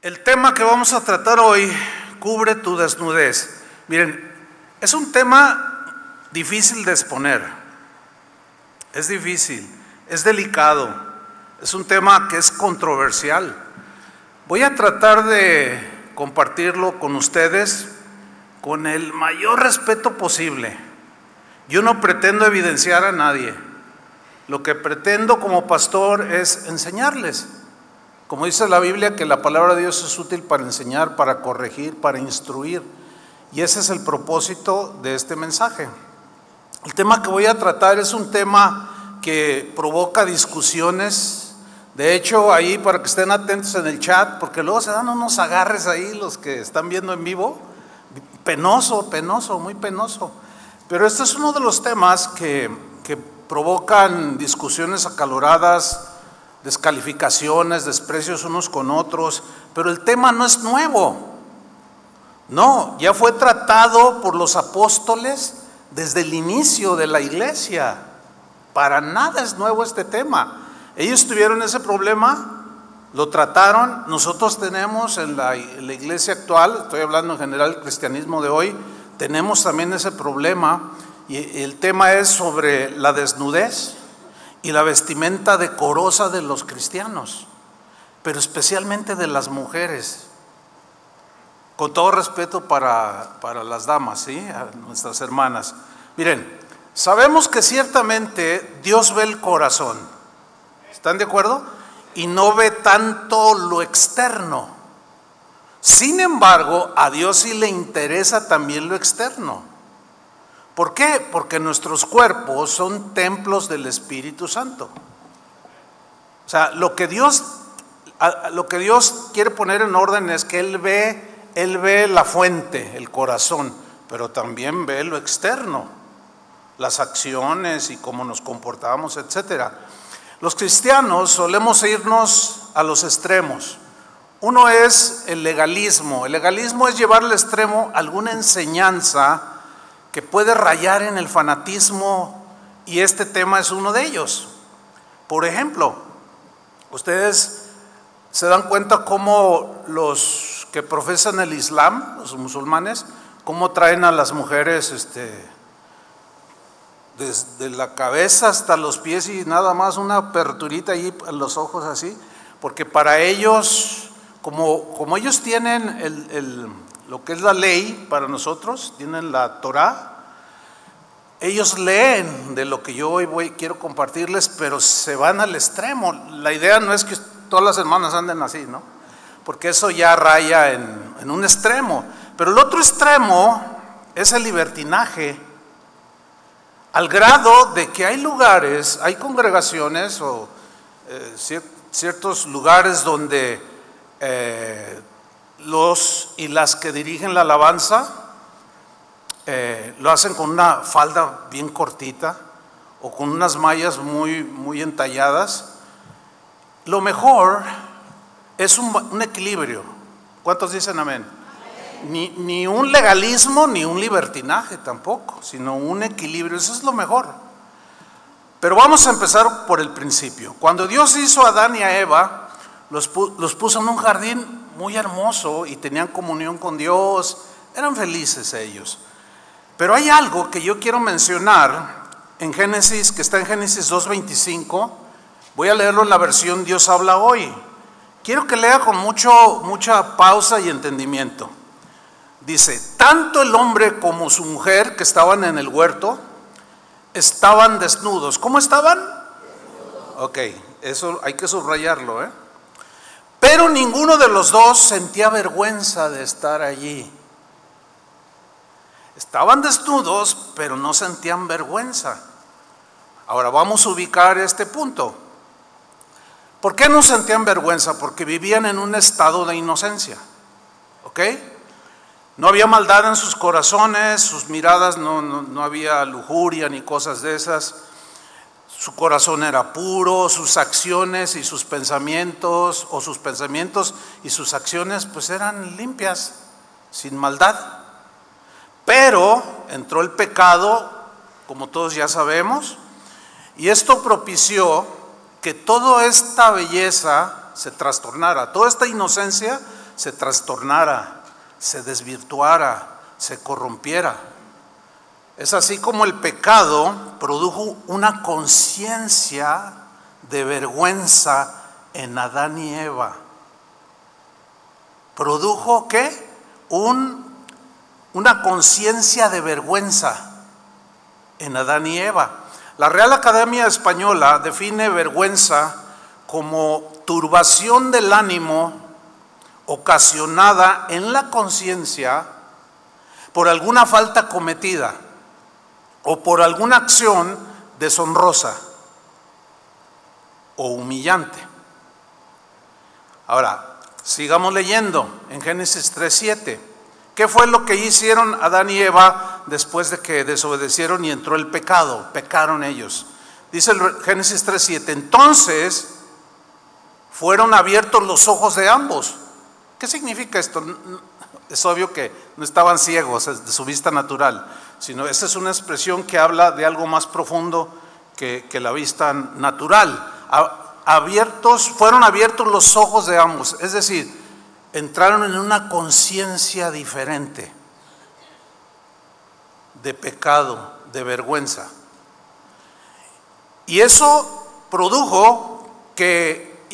El tema que vamos a tratar hoy cubre tu desnudez. Miren, es un tema difícil de exponer. Es difícil, es delicado, es un tema que es controversial. Voy a tratar de compartirlo con ustedes con el mayor respeto posible. Yo no pretendo evidenciar a nadie. Lo que pretendo como pastor es enseñarles. Como dice la Biblia, que la palabra de Dios es útil para enseñar, para corregir, para instruir. Y ese es el propósito de este mensaje. El tema que voy a tratar es un tema que provoca discusiones. De hecho, ahí para que estén atentos en el chat, porque luego se dan unos agarres ahí los que están viendo en vivo. Penoso, muy penoso. Pero este es uno de los temas que provocan discusiones acaloradas, descalificaciones, desprecios unos con otros, pero el tema no es nuevo. No, ya fue tratado por los apóstoles desde el inicio de la iglesia. Para nada es nuevo este tema. Ellos tuvieron ese problema, lo trataron. Nosotros tenemos en la iglesia actual, estoy hablando en general del cristianismo de hoy, tenemos también ese problema, y el tema es sobre la desnudez y la vestimenta decorosa de los cristianos, pero especialmente de las mujeres. Con todo respeto para las damas, ¿sí? A nuestras hermanas. Miren, sabemos que ciertamente Dios ve el corazón. ¿Están de acuerdo? Y no ve tanto lo externo. Sin embargo, a Dios sí le interesa también lo externo. ¿Por qué? Porque nuestros cuerpos son templos del Espíritu Santo. O sea, lo que Dios quiere poner en orden es que Él ve la fuente, el corazón, pero también ve lo externo, las acciones y cómo nos comportamos, etcétera. Los cristianos solemos irnos a los extremos. Uno es el legalismo. El legalismo es llevar al extremo alguna enseñanza que puede rayar en el fanatismo, y este tema es uno de ellos. Por ejemplo, ustedes se dan cuenta cómo los que profesan el Islam, los musulmanes, cómo traen a las mujeres desde la cabeza hasta los pies y nada más una aperturita ahí en los ojos así, porque para ellos, como ellos tienen lo que es la ley para nosotros, tienen la Torá, ellos leen de lo que yo hoy quiero compartirles, pero se van al extremo. La idea no es que todas las hermanas anden así, ¿no? Porque eso ya raya en un extremo. Pero el otro extremo es el libertinaje, al grado de que hay lugares, hay congregaciones o ciertos lugares donde los y las que dirigen la alabanza lo hacen con una falda bien cortita o con unas mallas muy entalladas. Lo mejor es un equilibrio. ¿Cuántos dicen amén? Ni un legalismo ni un libertinaje tampoco, sino un equilibrio. Eso es lo mejor. Pero vamos a empezar por el principio. Cuando Dios hizo a Adán y a Eva, los puso en un jardín muy hermoso y tenían comunión con Dios, eran felices ellos. Pero hay algo que yo quiero mencionar en Génesis, que está en Génesis 2:25. Voy a leerlo en la versión Dios habla hoy. Quiero que lea con mucha pausa y entendimiento. Dice: tanto el hombre como su mujer que estaban en el huerto estaban desnudos. ¿Cómo estaban? Ok, eso hay que subrayarlo, ¿eh? Pero ninguno de los dos sentía vergüenza de estar allí. Estaban desnudos, pero no sentían vergüenza. Ahora vamos a ubicar este punto. ¿Por qué no sentían vergüenza? Porque vivían en un estado de inocencia. ¿Ok? No había maldad en sus corazones, sus miradas, no había lujuria ni cosas de esas. Su corazón era puro, sus acciones y sus pensamientos, o sus pensamientos y sus acciones, pues eran limpias, sin maldad. Pero entró el pecado, como todos ya sabemos, y esto propició que toda esta belleza se trastornara, toda esta inocencia se trastornara, se desvirtuara, se corrompiera. Es así como el pecado produjo una conciencia de vergüenza en Adán y Eva. ¿Produjo qué? Una conciencia de vergüenza en Adán y Eva. La Real Academia Española define vergüenza como turbación del ánimo ocasionada en la conciencia por alguna falta cometida o por alguna acción deshonrosa o humillante. Ahora, sigamos leyendo en Génesis 3:7. ¿Qué fue lo que hicieron Adán y Eva después de que desobedecieron y entró el pecado? Pecaron ellos. Dice el Génesis 3:7, entonces fueron abiertos los ojos de ambos. ¿Qué significa esto? Es obvio que no estaban ciegos de su vista natural, sino esa es una expresión que habla de algo más profundo que la vista natural. Fueron abiertos los ojos de ambos, es decir, entraron en una conciencia diferente de pecado, de vergüenza. Y eso produjo que,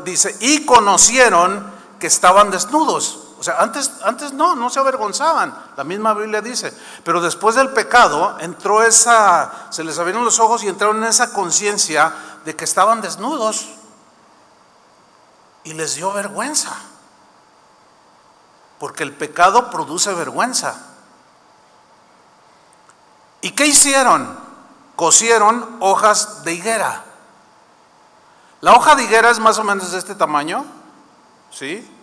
dice, y conocieron que estaban desnudos. O sea, antes no se avergonzaban, la misma Biblia dice, pero después del pecado se les abrieron los ojos y entraron en esa conciencia de que estaban desnudos y les dio vergüenza, porque el pecado produce vergüenza. ¿Y qué hicieron? Cosieron hojas de higuera. La hoja de higuera es más o menos de este tamaño, ¿sí?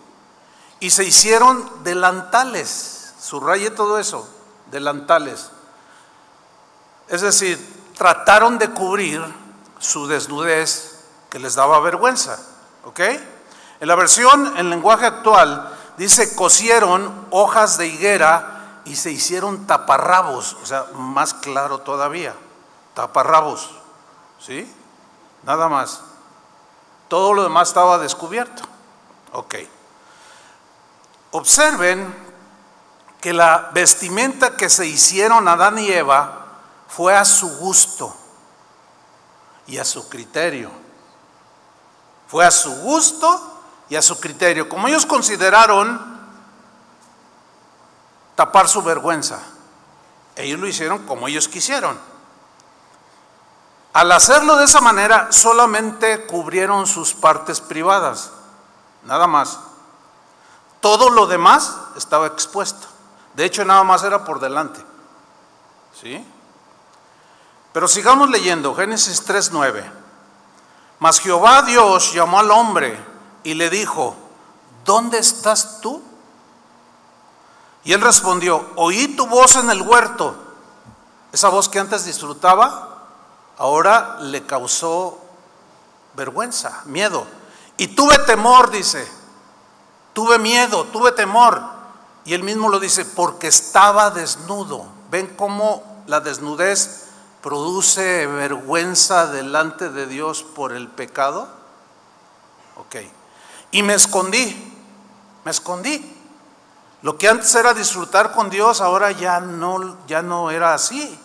Y se hicieron delantales, subraye todo eso, delantales. Es decir, trataron de cubrir su desnudez que les daba vergüenza, ¿ok? En la versión en lenguaje actual dice cosieron hojas de higuera y se hicieron taparrabos, o sea, más claro todavía, taparrabos, ¿sí? Nada más. Todo lo demás estaba descubierto, ok. Observen que la vestimenta que se hicieron Adán y Eva fue a su gusto y a su criterio. Fue a su gusto y a su criterio. Como ellos consideraron tapar su vergüenza, ellos lo hicieron como ellos quisieron. Al hacerlo de esa manera, solamente cubrieron sus partes privadas, nada más. Todo lo demás estaba expuesto. De hecho, nada más era por delante. ¿Sí? Pero sigamos leyendo, Génesis 3:9. Mas Jehová Dios llamó al hombre y le dijo, ¿dónde estás tú? Y él respondió, oí tu voz en el huerto. Esa voz que antes disfrutaba, ahora le causó vergüenza, miedo. Y tuve temor, dice. Tuve miedo, tuve temor. Y él mismo lo dice, porque estaba desnudo. ¿Ven cómo la desnudez produce vergüenza delante de Dios por el pecado? Ok. Y me escondí. Lo que antes era disfrutar con Dios, ahora ya no era así.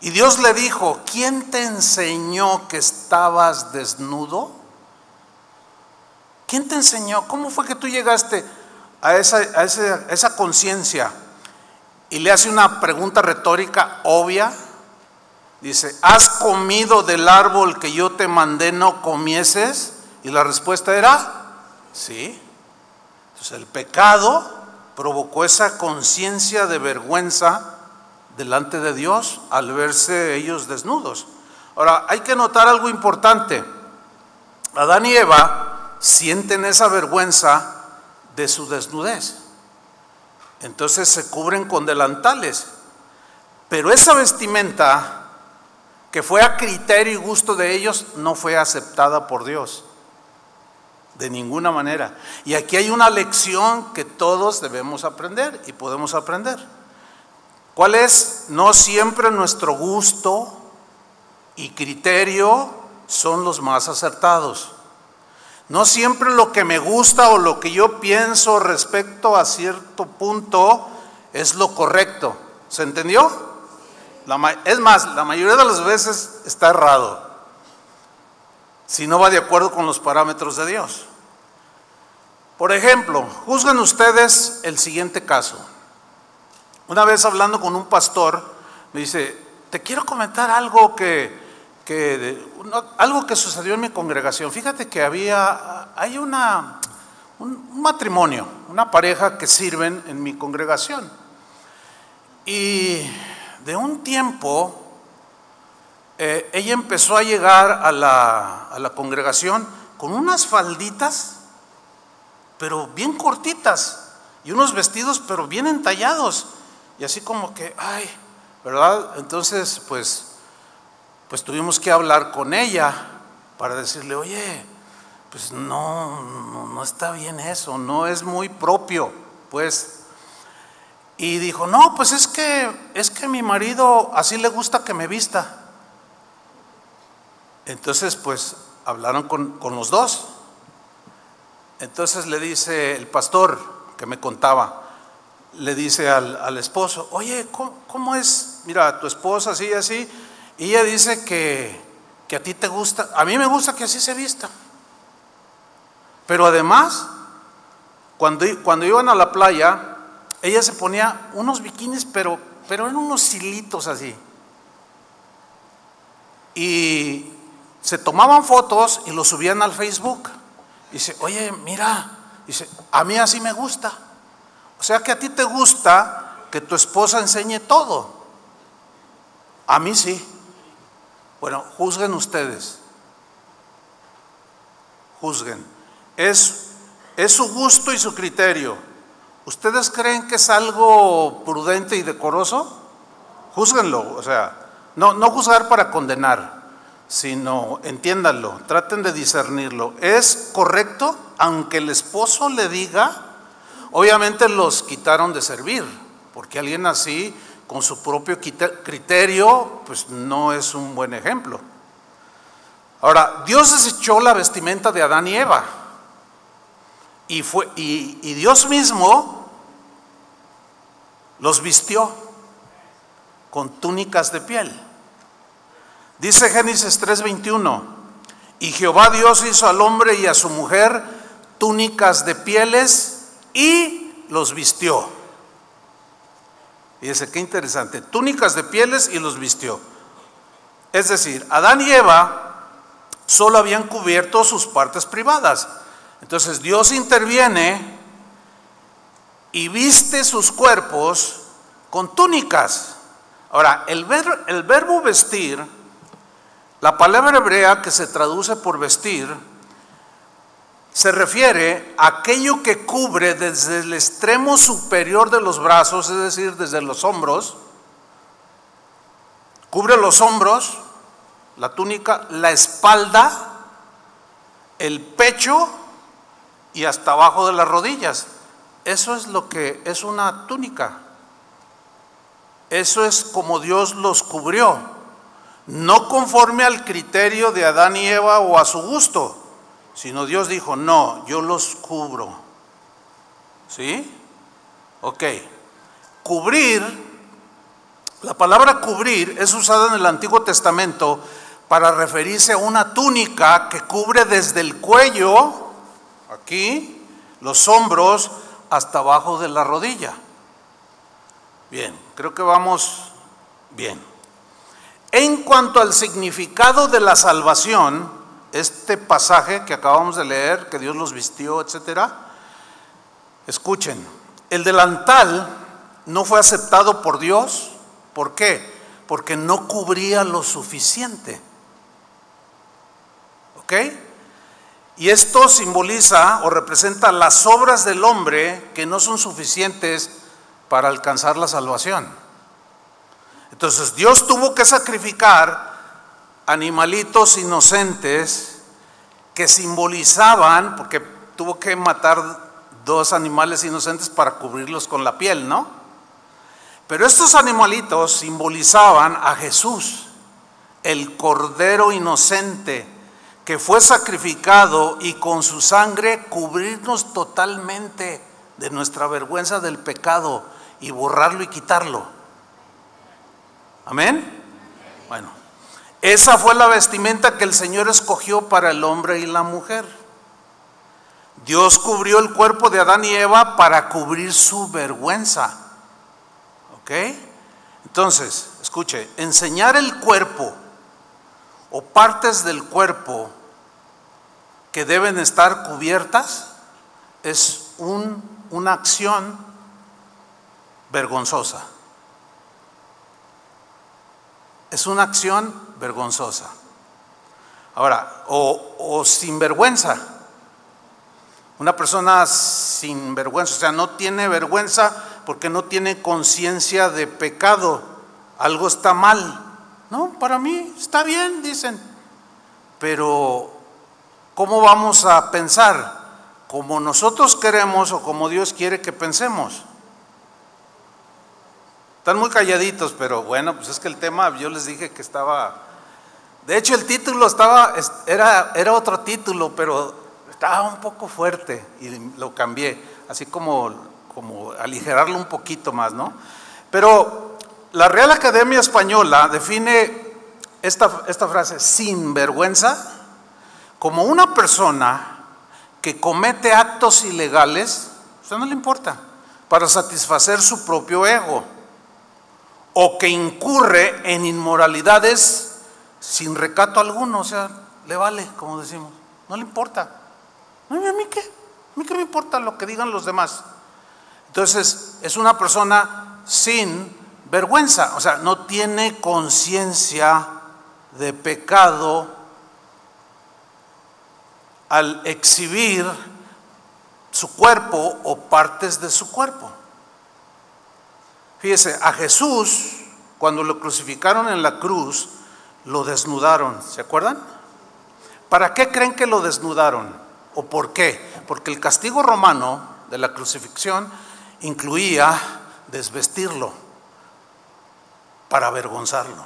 Y Dios le dijo, ¿quién te enseñó que estabas desnudo? ¿Quién te enseñó? ¿Cómo fue que tú llegaste a esa conciencia? Y le hace una pregunta retórica obvia. Dice, ¿has comido del árbol que yo te mandé no comieses? Y la respuesta era, sí. Entonces el pecado provocó esa conciencia de vergüenza delante de Dios al verse ellos desnudos. Ahora, hay que notar algo importante. Adán y Eva sienten esa vergüenza de su desnudez. Entonces se cubren con delantales. Pero esa vestimenta que fue a criterio y gusto de ellos no fue aceptada por Dios. De ninguna manera. Y aquí hay una lección que todos debemos aprender y podemos aprender. ¿Cuál es? No siempre nuestro gusto y criterio son los más acertados. No siempre lo que me gusta o lo que yo pienso respecto a cierto punto es lo correcto. ¿Se entendió? Es más, la mayoría de las veces está errado, si no va de acuerdo con los parámetros de Dios. Por ejemplo, juzguen ustedes el siguiente caso. Una vez hablando con un pastor, me dice: te quiero comentar algo algo que sucedió en mi congregación. Fíjate que hay un matrimonio, una pareja que sirven en mi congregación. Y de un tiempo, ella empezó a llegar a la congregación con unas falditas, pero bien cortitas, y unos vestidos, pero bien entallados. Y así como que, ay, ¿verdad? Entonces, pues tuvimos que hablar con ella para decirle: oye, pues no está bien eso, no es muy propio, pues. Y dijo: no, pues es que mi marido así le gusta que me vista. Entonces, pues hablaron con los dos. Entonces le dice el pastor que me contaba, le dice al esposo: oye, ¿cómo es? Mira, tu esposa así y así. Y ella dice que a ti te gusta, a mí me gusta que así se vista. Pero además, cuando iban a la playa, ella se ponía unos bikinis, pero en unos hilitos así. Y se tomaban fotos y los subían al Facebook. Dice: oye, mira, dice, a mí así me gusta. O sea que a ti te gusta que tu esposa enseñe todo. A mí sí. Bueno, juzguen ustedes. Juzguen. Es su gusto y su criterio. ¿Ustedes creen que es algo prudente y decoroso? Júzguenlo. O sea, no juzgar para condenar, sino entiéndanlo, traten de discernirlo. ¿Es correcto? Aunque el esposo le diga, obviamente los quitaron de servir, porque alguien así, con su propio criterio, pues no es un buen ejemplo. Ahora, Dios desechó la vestimenta de Adán y Eva, y Dios mismo los vistió con túnicas de piel. Dice Génesis 3:21: y Jehová Dios hizo al hombre y a su mujer túnicas de pieles y los vistió. Fíjense qué interesante, túnicas de pieles y los vistió. Es decir, Adán y Eva solo habían cubierto sus partes privadas. Entonces Dios interviene y viste sus cuerpos con túnicas. Ahora, el verbo vestir, la palabra hebrea que se traduce por vestir, se refiere a aquello que cubre desde el extremo superior de los brazos, es decir, desde los hombros. Cubre los hombros, la túnica, la espalda, el pecho y hasta abajo de las rodillas. Eso es lo que es una túnica. Eso es como Dios los cubrió, no conforme al criterio de Adán y Eva o a su gusto, sino Dios dijo: no, yo los cubro. ¿Sí? Ok. Cubrir, la palabra cubrir es usada en el Antiguo Testamento para referirse a una túnica que cubre desde el cuello, aquí, los hombros, hasta abajo de la rodilla. Bien, creo que vamos bien. En cuanto al significado de la salvación, este pasaje que acabamos de leer, que Dios los vistió, etcétera, escuchen, el delantal no fue aceptado por Dios. ¿Por qué? Porque no cubría lo suficiente. ¿Ok? Y esto simboliza o representa las obras del hombre que no son suficientes para alcanzar la salvación. Entonces Dios tuvo que sacrificar animalitos inocentes que simbolizaban, porque tuvo que matar 2 animales inocentes para cubrirlos con la piel, ¿no? Pero estos animalitos simbolizaban a Jesús, el Cordero inocente que fue sacrificado y con su sangre cubrirnos totalmente de nuestra vergüenza del pecado y borrarlo y quitarlo. Amén. Bueno, esa fue la vestimenta que el Señor escogió para el hombre y la mujer. Dios cubrió el cuerpo de Adán y Eva para cubrir su vergüenza. ¿Ok? Entonces, escuche, enseñar el cuerpo o partes del cuerpo que deben estar cubiertas es una acción vergonzosa. Es una acción vergonzosa. Ahora, o sin vergüenza. Una persona sin vergüenza, o sea, no tiene vergüenza porque no tiene conciencia de pecado. Algo está mal. No, para mí está bien, dicen. Pero, ¿cómo vamos a pensar? ¿Como nosotros queremos o como Dios quiere que pensemos? Están muy calladitos, pero bueno, pues es que el tema, yo les dije que estaba... De hecho, el título era otro título, pero estaba un poco fuerte y lo cambié, así como aligerarlo un poquito más, ¿no? Pero la Real Academia Española define esta frase, sin vergüenza, como una persona que comete actos ilegales, o sea, no le importa, para satisfacer su propio ego, o que incurre en inmoralidades sin recato alguno, o sea, le vale, como decimos, no le importa. ¿A mí qué? ¿A mí qué me importa lo que digan los demás? Entonces, es una persona sin vergüenza, o sea, no tiene conciencia de pecado al exhibir su cuerpo o partes de su cuerpo. Fíjese, a Jesús, cuando lo crucificaron en la cruz, lo desnudaron, ¿se acuerdan? ¿Para qué creen que lo desnudaron? ¿O por qué? Porque el castigo romano de la crucifixión incluía desvestirlo para avergonzarlo.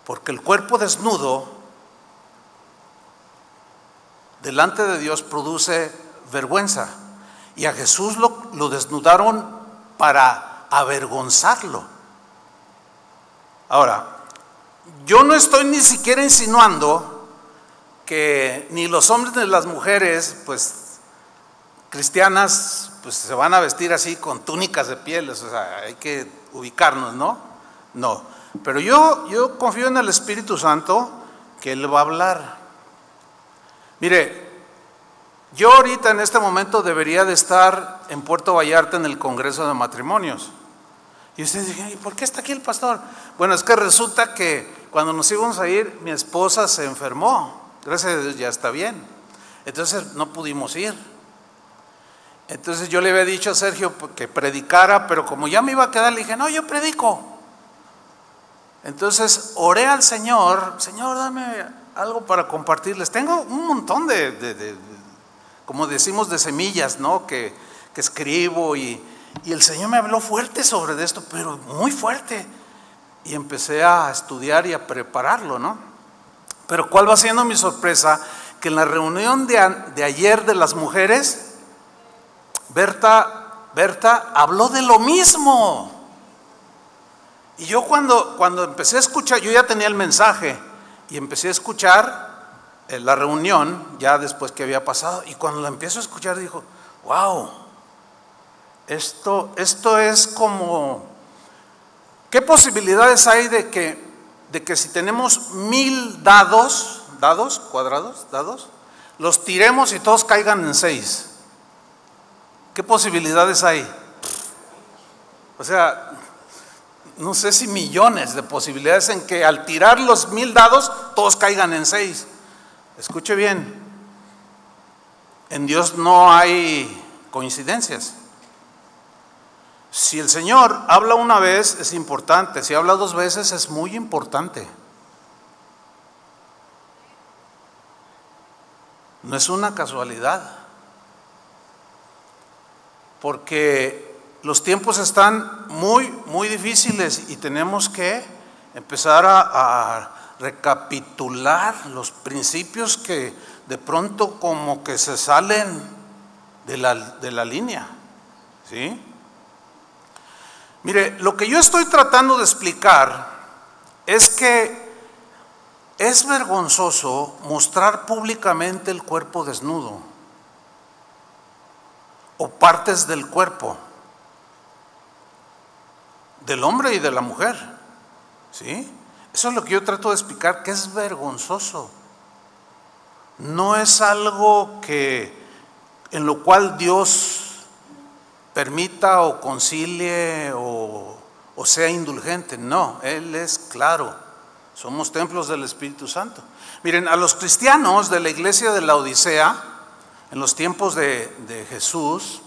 Porque el cuerpo desnudo delante de Dios produce vergüenza. Y a Jesús lo desnudaron para avergonzarlo. Ahora, yo no estoy ni siquiera insinuando que ni los hombres ni las mujeres, pues, cristianas, pues se van a vestir así con túnicas de pieles, o sea, hay que ubicarnos, ¿no? No, pero yo confío en el Espíritu Santo que Él va a hablar. Mire, yo ahorita en este momento debería de estar en Puerto Vallarta en el Congreso de Matrimonios. Y ustedes dijeron, ¿y por qué está aquí el pastor? Bueno, es que resulta que cuando nos íbamos a ir, mi esposa se enfermó. Gracias a Dios ya está bien. Entonces no pudimos ir. Entonces yo le había dicho a Sergio que predicara, pero como ya me iba a quedar, le dije, no, yo predico. Entonces oré al Señor, Señor, dame algo para compartirles. Tengo un montón como decimos, de semillas, ¿no? Que escribo y el Señor me habló fuerte sobre esto, pero muy fuerte. Y empecé a estudiar y a prepararlo, ¿no? Pero ¿cuál va siendo mi sorpresa? Que en la reunión de ayer de las mujeres, Berta habló de lo mismo. Y yo cuando empecé a escuchar, yo ya tenía el mensaje y empecé a escuchar la reunión, ya después que había pasado, y cuando la empiezo a escuchar dijo, wow, esto es como, ¿qué posibilidades hay de que si tenemos 1000 dados cuadrados, los tiremos y todos caigan en 6? ¿Qué posibilidades hay? O sea, no sé si millones de posibilidades en que al tirar los 1000 dados, todos caigan en 6. Escuche bien, en Dios no hay coincidencias. Si el Señor habla una vez es importante, si habla 2 veces es muy importante. No es una casualidad, porque los tiempos están muy, muy difíciles y tenemos que empezar a recapitular los principios que de pronto como que se salen de la línea, ¿sí? Mire, lo que yo estoy tratando de explicar es que es vergonzoso mostrar públicamente el cuerpo desnudo o partes del cuerpo del hombre y de la mujer, ¿sí? Eso es lo que yo trato de explicar, que es vergonzoso. No es algo en lo cual Dios permita o concilie o sea indulgente. No, Él es claro. Somos templos del Espíritu Santo. Miren, a los cristianos de la iglesia de la Odisea, en los tiempos de Jesús,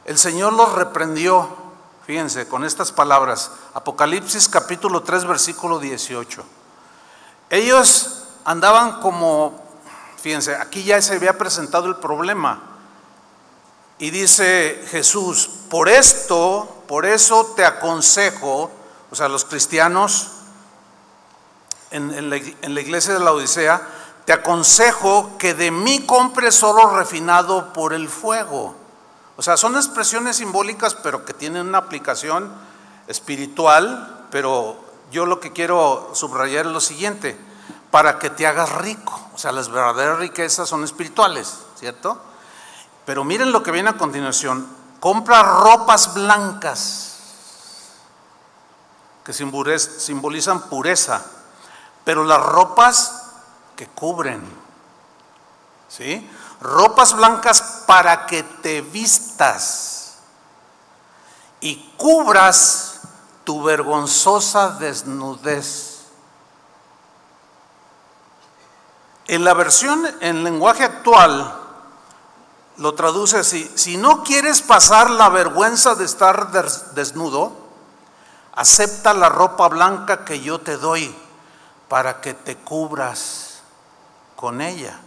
el Señor los reprendió. Fíjense, con estas palabras, Apocalipsis capítulo 3, versículo 18. Ellos andaban como, fíjense, aquí ya se había presentado el problema. Y dice Jesús, por eso te aconsejo, o sea, los cristianos en la iglesia de la Odisea, te aconsejo que de mí compres oro refinado por el fuego. O sea, son expresiones simbólicas, pero que tienen una aplicación espiritual. Pero yo lo que quiero subrayar es lo siguiente: para que te hagas rico. O sea, las verdaderas riquezas son espirituales, ¿cierto? Pero miren lo que viene a continuación: compra ropas blancas que simbolizan pureza, pero las ropas que cubren, ¿sí? Ropas blancas para que te vistas y cubras tu vergonzosa desnudez. En la versión en lenguaje actual lo traduce así: si no quieres pasar la vergüenza de estar desnudo, acepta la ropa blanca que yo te doy para que te cubras con ella.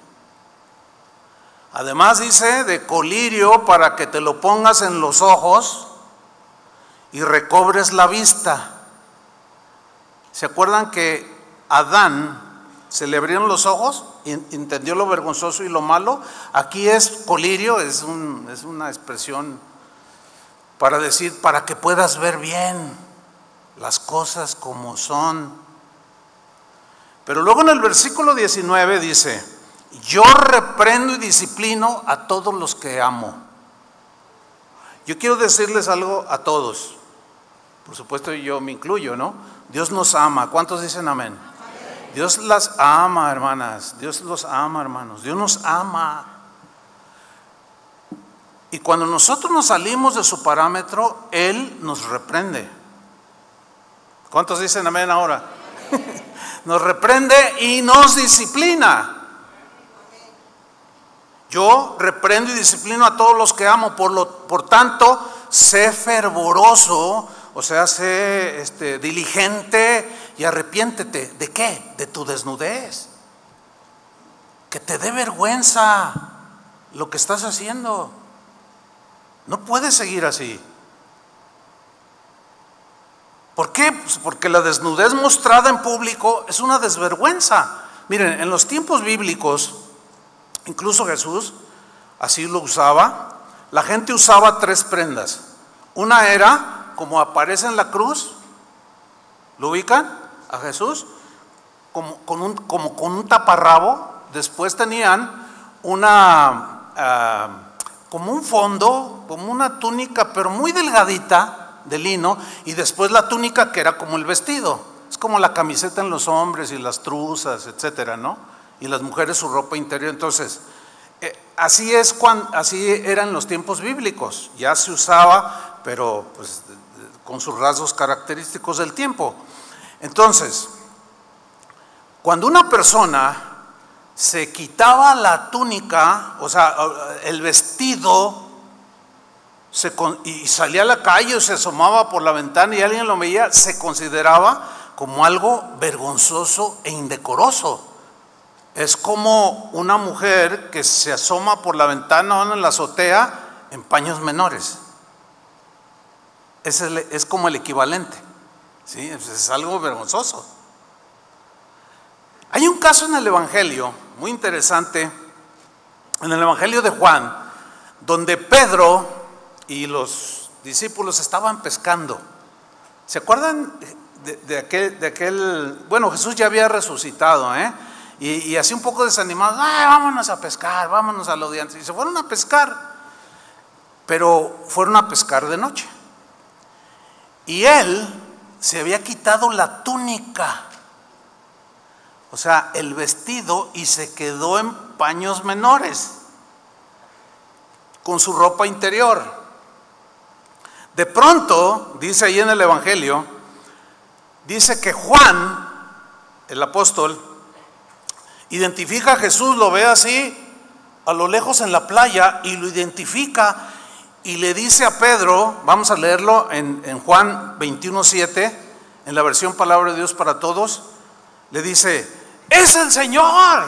Además dice de colirio para que te lo pongas en los ojos y recobres la vista. ¿Se acuerdan que Adán se le abrieron los ojos y entendió lo vergonzoso y lo malo? Aquí es colirio, es una expresión para decir, para que puedas ver bien las cosas como son. Pero luego en el versículo 19 dice: yo reprendo y disciplino a todos los que amo. Yo quiero decirles algo a todos, por supuesto yo me incluyo, ¿no? Dios nos ama. ¿Cuántos dicen amén? Amén. Dios las ama, hermanas. Dios los ama, hermanos. Dios nos ama. Y cuando nosotros nos salimos de su parámetro, Él nos reprende. ¿Cuántos dicen amén ahora? Nos reprende y nos disciplina. Yo reprendo y disciplino a todos los que amo. Por tanto, sé fervoroso, o sea, sé diligente y arrepiéntete. ¿De qué? De tu desnudez. Que te dé vergüenza lo que estás haciendo. No puedes seguir así. ¿Por qué? Pues porque la desnudez mostrada en público es una desvergüenza. Miren, en los tiempos bíblicos, incluso Jesús así lo usaba. La gente usaba 3 prendas. Una era, como aparece en la cruz, ¿lo ubican? A Jesús, como con un taparrabo. Después tenían como un fondo, como una túnica, pero muy delgadita, de lino, y después la túnica que era como el vestido. Es como la camiseta en los hombres y las truzas, etcétera, ¿no? Y las mujeres su ropa interior. Entonces, así eran los tiempos bíblicos. Ya se usaba, pero pues con sus rasgos característicos del tiempo. Entonces, cuando una persona se quitaba la túnica, o sea, el vestido, y salía a la calle o se asomaba por la ventana y alguien lo veía, se consideraba como algo vergonzoso e indecoroso. Es como una mujer que se asoma por la ventana o en la azotea en paños menores. Es como el equivalente, ¿sí? Es algo vergonzoso. Hay un caso en el Evangelio muy interesante, en el Evangelio de Juan, donde Pedro y los discípulos estaban pescando. ¿Se acuerdan de aquel? Bueno, Jesús ya había resucitado, y así un poco desanimados, vámonos a pescar, vámonos a la audiencia. Y se fueron a pescar, pero fueron a pescar de noche. Y él se había quitado la túnica, o sea, el vestido, y se quedó en paños menores, con su ropa interior. De pronto, dice ahí en el Evangelio, dice que Juan, el apóstol, identifica a Jesús, lo ve así a lo lejos en la playa y lo identifica y le dice a Pedro, vamos a leerlo en Juan 21:7, en la versión Palabra de Dios para Todos, le dice: ¡es el Señor!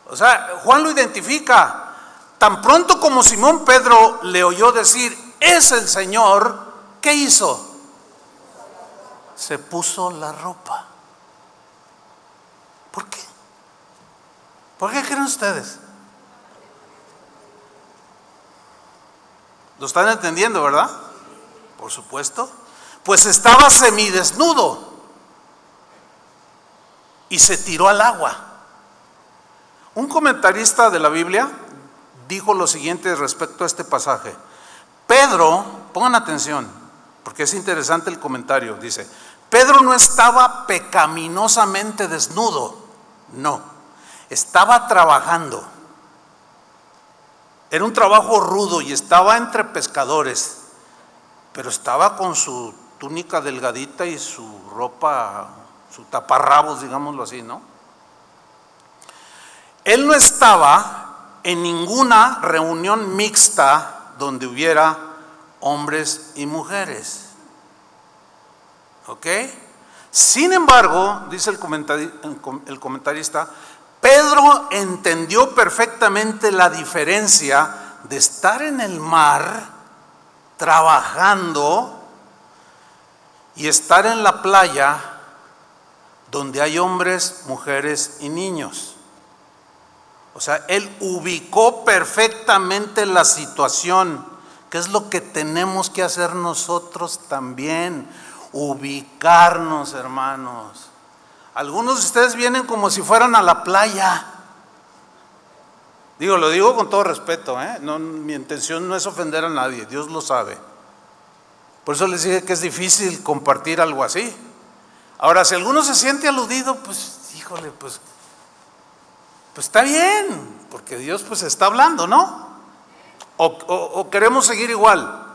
O sea, Juan lo identifica. Tan pronto como Simón Pedro le oyó decir: ¡es el Señor!, ¿qué hizo? Se puso la ropa. ¿Por qué? ¿Por qué creen ustedes? ¿Lo están entendiendo, verdad? Por supuesto. Pues estaba semidesnudo y se tiró al agua. Un comentarista de la Biblia dijo lo siguiente respecto a este pasaje. Pedro, pongan atención, porque es interesante el comentario, dice: Pedro no estaba pecaminosamente desnudo, no, estaba trabajando. Era un trabajo rudo y estaba entre pescadores, pero estaba con su túnica delgadita y su ropa, su taparrabos, digámoslo así, ¿no? Él no estaba en ninguna reunión mixta donde hubiera hombres y mujeres. ¿Ok? Sin embargo, dice el comentarista, Pedro entendió perfectamente la diferencia de estar en el mar trabajando y estar en la playa donde hay hombres, mujeres y niños. O sea, él ubicó perfectamente la situación, que es lo que tenemos que hacer nosotros también, ubicarnos, hermanos. Algunos de ustedes vienen como si fueran a la playa. Lo digo con todo respeto, no, mi intención no es ofender a nadie, Dios lo sabe. Por eso les dije que es difícil compartir algo así. Ahora, si alguno se siente aludido, pues, híjole, pues está bien, porque Dios pues está hablando, ¿no? O queremos seguir igual.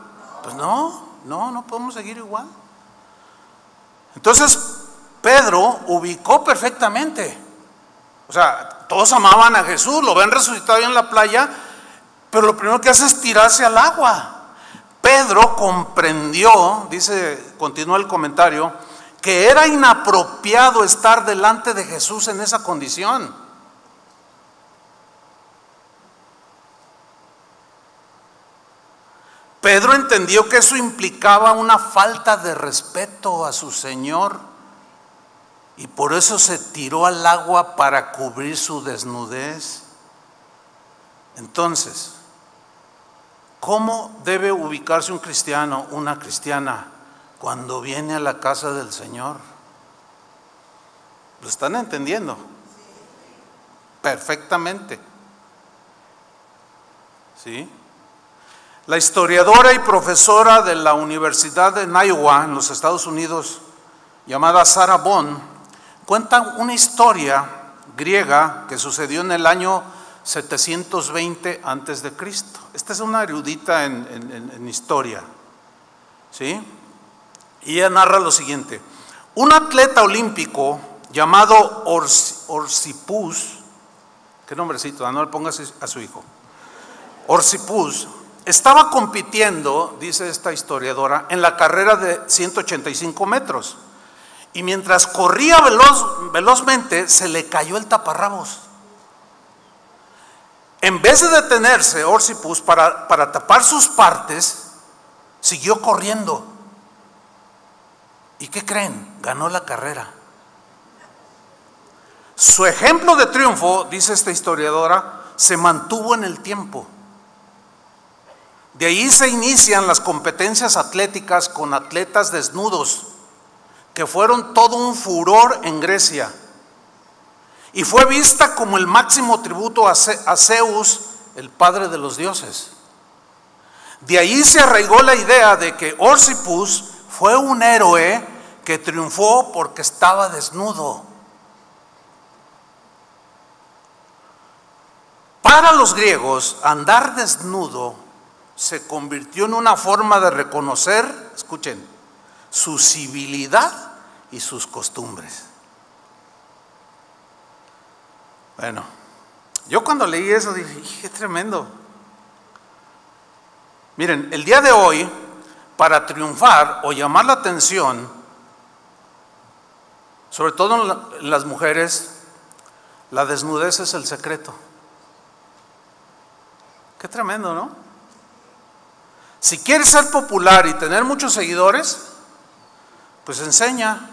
Pues no podemos seguir igual. Entonces, Pedro ubicó perfectamente. O sea, todos amaban a Jesús, lo ven resucitado ahí en la playa, pero lo primero que hace es tirarse al agua. Pedro comprendió, continúa el comentario, que era inapropiado estar delante de Jesús en esa condición. Pedro entendió que eso implicaba una falta de respeto a su Señor y por eso se tiró al agua para cubrir su desnudez. Entonces, ¿cómo debe ubicarse un cristiano, una cristiana, cuando viene a la casa del Señor? ¿Lo están entendiendo? Perfectamente. ¿Sí? La historiadora y profesora de la Universidad de Iowa en los Estados Unidos, llamada Sarah Bond, cuenta una historia griega que sucedió en el año 720 antes de Cristo. Esta es una erudita en historia, ¿sí? Y ella narra lo siguiente: un atleta olímpico llamado Orsipus, qué nombrecito, no le pongas a su hijo, Orsipus, estaba compitiendo, dice esta historiadora, en la carrera de 185 metros. Y mientras corría velozmente, se le cayó el taparrabos. En vez de detenerse, Orsipus, para tapar sus partes, siguió corriendo. ¿Y qué creen? Ganó la carrera. Su ejemplo de triunfo, dice esta historiadora, se mantuvo en el tiempo. De ahí se inician las competencias atléticas con atletas desnudos, que fueron todo un furor en Grecia. Y fue vista como el máximo tributo a Zeus, el padre de los dioses. De ahí se arraigó la idea de que Orsipus fue un héroe que triunfó porque estaba desnudo. Para los griegos, andar desnudo se convirtió en una forma de reconocer, escuchen, su civilidad y sus costumbres. Bueno, yo cuando leí eso dije, qué tremendo. Miren, el día de hoy, para triunfar o llamar la atención, sobre todo en las mujeres, la desnudez es el secreto. Qué tremendo, ¿no? Si quieres ser popular y tener muchos seguidores, pues enseña.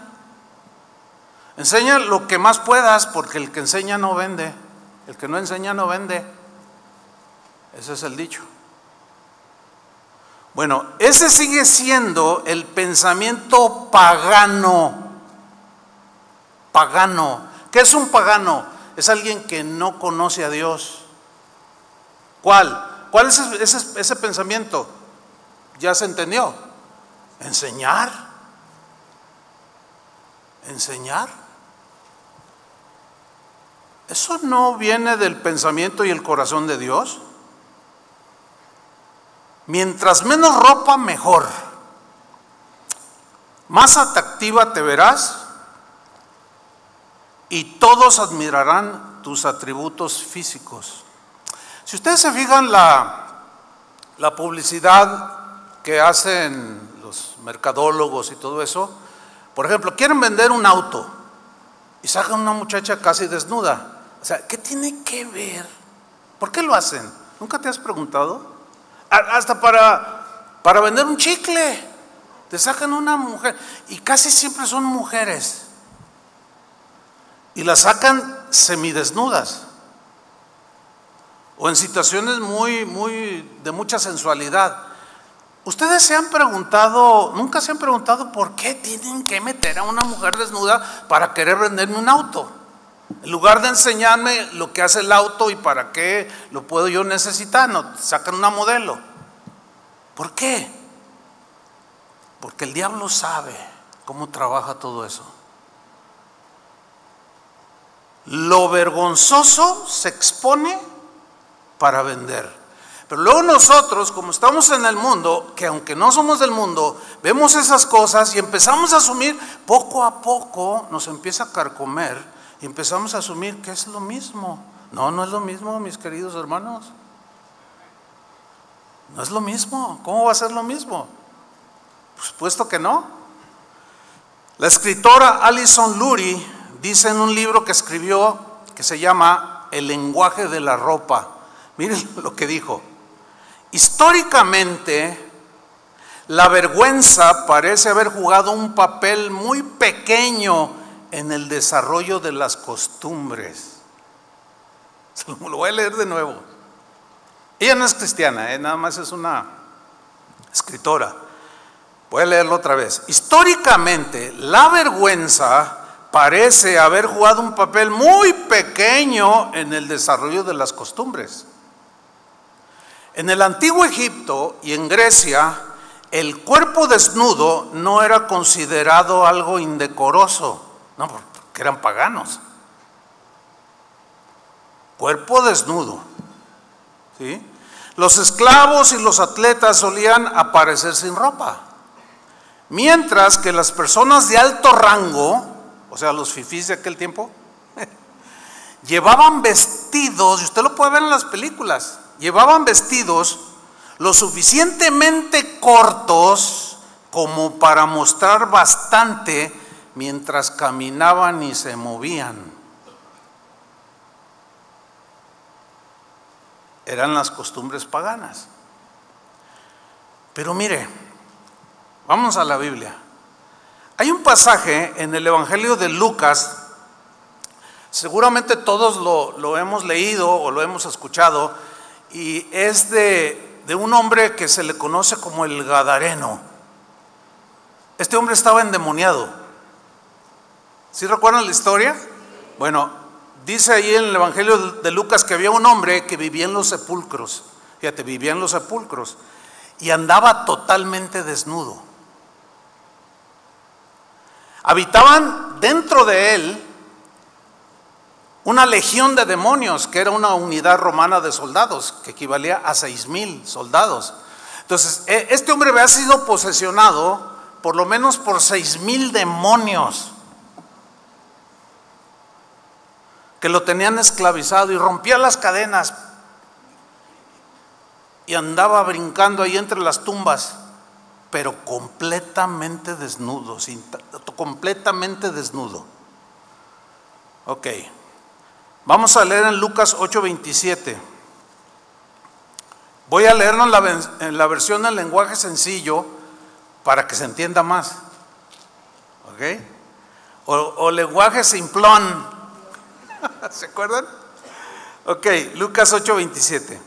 Enseña lo que más puedas, porque el que enseña no vende. El que no enseña no vende. Ese es el dicho. Bueno, ese sigue siendo el pensamiento pagano. Pagano. ¿Qué es un pagano? Es alguien que no conoce a Dios. ¿Cuál? ¿Cuál es ese pensamiento? ¿Ya se entendió? Enseñar. Enseñar. ¿Eso no viene del pensamiento y el corazón de Dios? Mientras menos ropa, mejor. Más atractiva te verás y todos admirarán tus atributos físicos. Si ustedes se fijan la publicidad que hacen los mercadólogos y todo eso, por ejemplo, quieren vender un auto y sacan una muchacha casi desnuda. O sea, ¿qué tiene que ver? ¿Por qué lo hacen? ¿Nunca te has preguntado? Hasta para vender un chicle, te sacan una mujer, y casi siempre son mujeres, y la sacan semidesnudas, o en situaciones de mucha sensualidad. ¿Ustedes se han preguntado, nunca se han preguntado por qué tienen que meter a una mujer desnuda para querer venderme un auto? En lugar de enseñarme lo que hace el auto y para qué lo puedo yo necesitar, no, sacan una modelo. ¿Por qué? Porque el diablo sabe cómo trabaja todo eso. Lo vergonzoso se expone para vender. Pero luego nosotros, como estamos en el mundo, que aunque no somos del mundo, vemos esas cosas y empezamos a asumir, poco a poco nos empieza a carcomer y empezamos a asumir que es lo mismo. No, no es lo mismo, mis queridos hermanos. No es lo mismo. ¿Cómo va a ser lo mismo? Por supuesto que no. La escritora Alison Lurie dice en un libro que escribió que se llama El lenguaje de la ropa. Miren lo que dijo. Históricamente, la vergüenza parece haber jugado un papel muy pequeño en el desarrollo de las costumbres. Lo voy a leer de nuevo. Ella no es cristiana, nada más es una escritora. Voy a leerlo otra vez. Históricamente, la vergüenza parece haber jugado un papel muy pequeño en el desarrollo de las costumbres. En el antiguo Egipto y en Grecia, el cuerpo desnudo no era considerado algo indecoroso, no, porque eran paganos. Cuerpo desnudo, ¿sí? Los esclavos y los atletas solían aparecer sin ropa, mientras que las personas de alto rango, o sea, los fifís de aquel tiempo, llevaban vestidos, y usted lo puede ver en las películas, llevaban vestidos lo suficientemente cortos como para mostrar bastante mientras caminaban y se movían. Eran las costumbres paganas. Pero mire, vamos a la Biblia. Hay un pasaje en el Evangelio de Lucas Seguramente todos lo hemos leído o lo hemos escuchado, y es de un hombre que se le conoce como el Gadareno. Este hombre estaba endemoniado. ¿Sí recuerdan la historia? Bueno, dice ahí en el Evangelio de Lucas que había un hombre que vivía en los sepulcros. Fíjate, vivía en los sepulcros y andaba totalmente desnudo. Habitaban dentro de él una legión de demonios, que era una unidad romana de soldados, que equivalía a 6,000 soldados. Entonces, este hombre había sido posesionado por lo menos por 6,000 demonios que lo tenían esclavizado, y rompía las cadenas y andaba brincando ahí entre las tumbas, pero completamente desnudo, completamente desnudo. Ok, vamos a leer en Lucas 8:27. Voy a leerlo en la versión del lenguaje sencillo para que se entienda más. ¿Ok? O lenguaje simplón. ¿Se acuerdan? Ok, Lucas 8:27.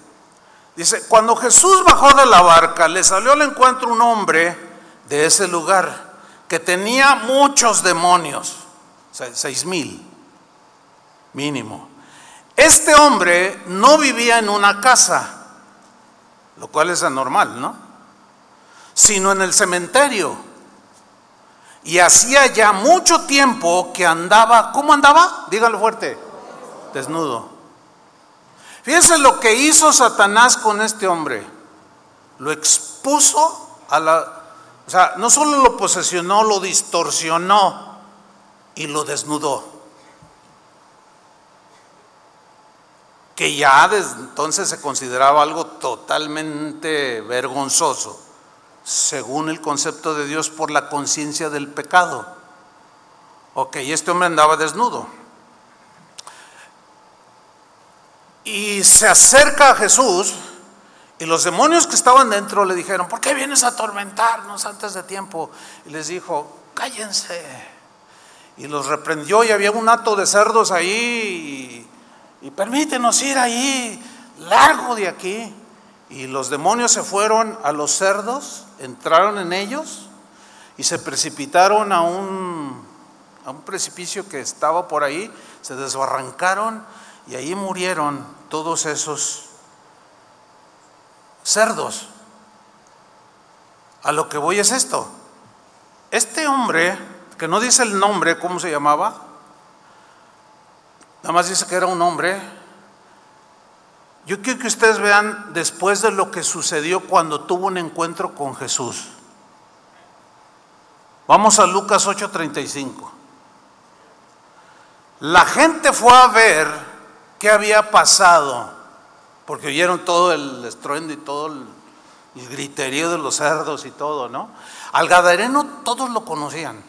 Dice: cuando Jesús bajó de la barca, le salió al encuentro un hombre de ese lugar que tenía muchos demonios, 6,000 mínimo. Este hombre no vivía en una casa, lo cual es anormal, ¿no? Sino en el cementerio. Y hacía ya mucho tiempo que andaba, ¿cómo andaba? Dígalo fuerte. Desnudo. Fíjense lo que hizo Satanás con este hombre. Lo expuso o sea, no solo lo posesionó, lo distorsionó y lo desnudó. Que ya desde entonces se consideraba algo totalmente vergonzoso, según el concepto de Dios, por la conciencia del pecado. Ok, este hombre andaba desnudo. Y se acerca a Jesús, y los demonios que estaban dentro le dijeron: ¿por qué vienes a atormentarnos antes de tiempo? Y les dijo: cállense. Y los reprendió, y había un hato de cerdos ahí, y permítenos ir ahí, largo de aquí. Y los demonios se fueron a los cerdos, entraron en ellos y se precipitaron a un precipicio que estaba por ahí, se desbarrancaron y ahí murieron todos esos cerdos. A lo que voy es esto: este hombre, que no dice el nombre, ¿cómo se llamaba? Nada más dice que era un hombre. Yo quiero que ustedes vean después de lo que sucedió cuando tuvo un encuentro con Jesús. Vamos a Lucas 8:35. La gente fue a ver qué había pasado, porque oyeron todo el estruendo y todo el griterío de los cerdos y todo, ¿no? Al Gadareno todos lo conocían.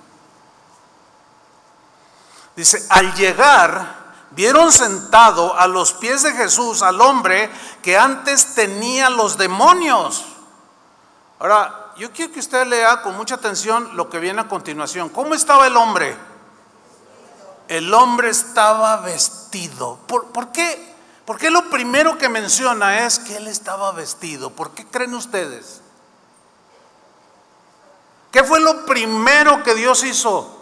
Dice: al llegar, vieron sentado a los pies de Jesús al hombre que antes tenía los demonios. Ahora, yo quiero que usted lea con mucha atención lo que viene a continuación. ¿Cómo estaba el hombre? El hombre estaba vestido. ¿Por qué? ¿Por qué lo primero que menciona es que él estaba vestido? ¿Por qué creen ustedes? ¿Qué fue lo primero que Dios hizo?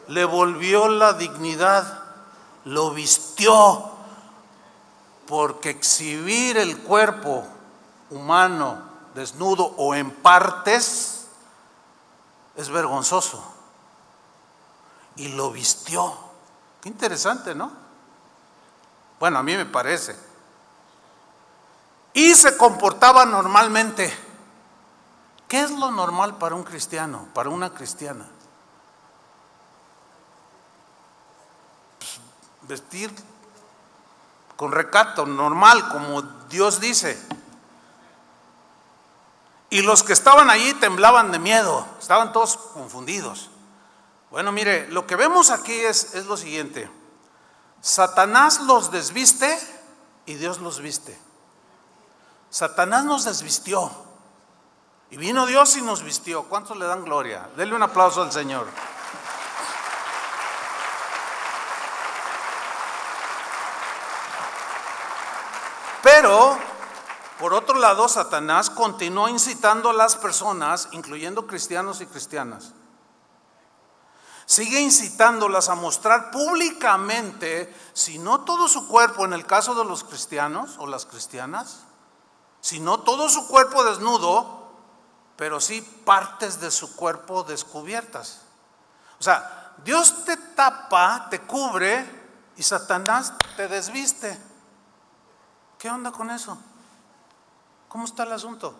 Le volvió la dignidad. Lo vistió, porque exhibir el cuerpo humano desnudo o en partes es vergonzoso, y lo vistió. Qué interesante, ¿no? Bueno, a mí me parece. Y se comportaba normalmente. ¿Qué es lo normal para un cristiano, para una cristiana? Vestir con recato, normal, como Dios dice. Y los que estaban allí temblaban de miedo, estaban todos confundidos. Bueno, mire, lo que vemos aquí es lo siguiente: Satanás los desviste y Dios los viste. Satanás nos desvistió y vino Dios y nos vistió. ¿Cuántos le dan gloria? Denle un aplauso al Señor. Pero, por otro lado, Satanás continuó incitando a las personas, incluyendo cristianos y cristianas. Sigue incitándolas a mostrar públicamente, si no todo su cuerpo, en el caso de los cristianos o las cristianas, si no todo su cuerpo desnudo, pero sí partes de su cuerpo descubiertas. O sea, Dios te tapa, te cubre y Satanás te desviste. ¿Qué onda con eso? ¿Cómo está el asunto?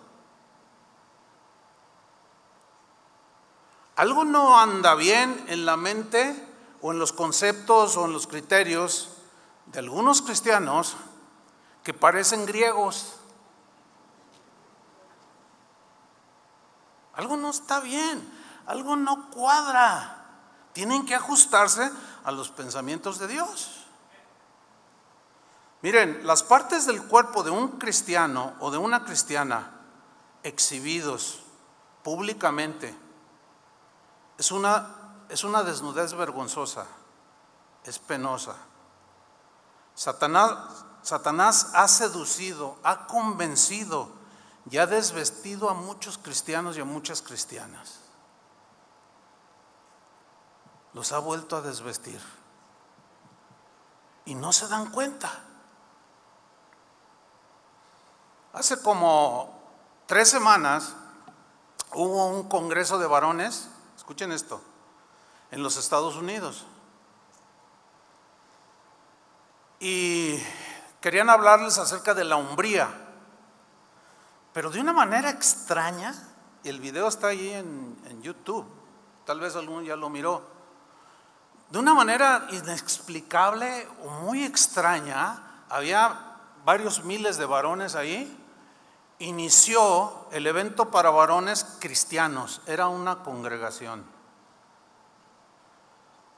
Algo no anda bien en la mente o en los conceptos o en los criterios de algunos cristianos que parecen griegos. Algo no está bien, algo no cuadra. Tienen que ajustarse a los pensamientos de Dios. Miren, las partes del cuerpo de un cristiano o de una cristiana exhibidos públicamente es una desnudez vergonzosa, es penosa. Satanás ha seducido, ha convencido y ha desvestido a muchos cristianos y a muchas cristianas. Los ha vuelto a desvestir y no se dan cuenta. Hace como 3 semanas hubo un congreso de varones, escuchen esto, en los Estados Unidos. Y querían hablarles acerca de la hombría, pero de una manera extraña. Y el video está ahí en YouTube, tal vez alguno ya lo miró. De una manera inexplicable o muy extraña, había varios miles de varones ahí. Inició el evento para varones cristianos, era una congregación.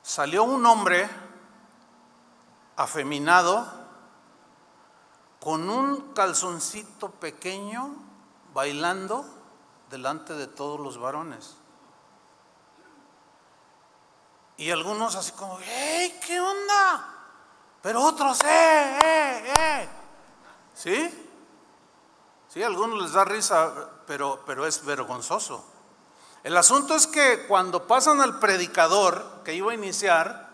Salió un hombre afeminado con un calzoncito pequeño bailando delante de todos los varones. Y algunos así como, ¡hey, qué onda! Pero otros, ¿sí? Sí, a algunos les da risa, pero es vergonzoso. El asunto es que cuando pasan al predicador que iba a iniciar,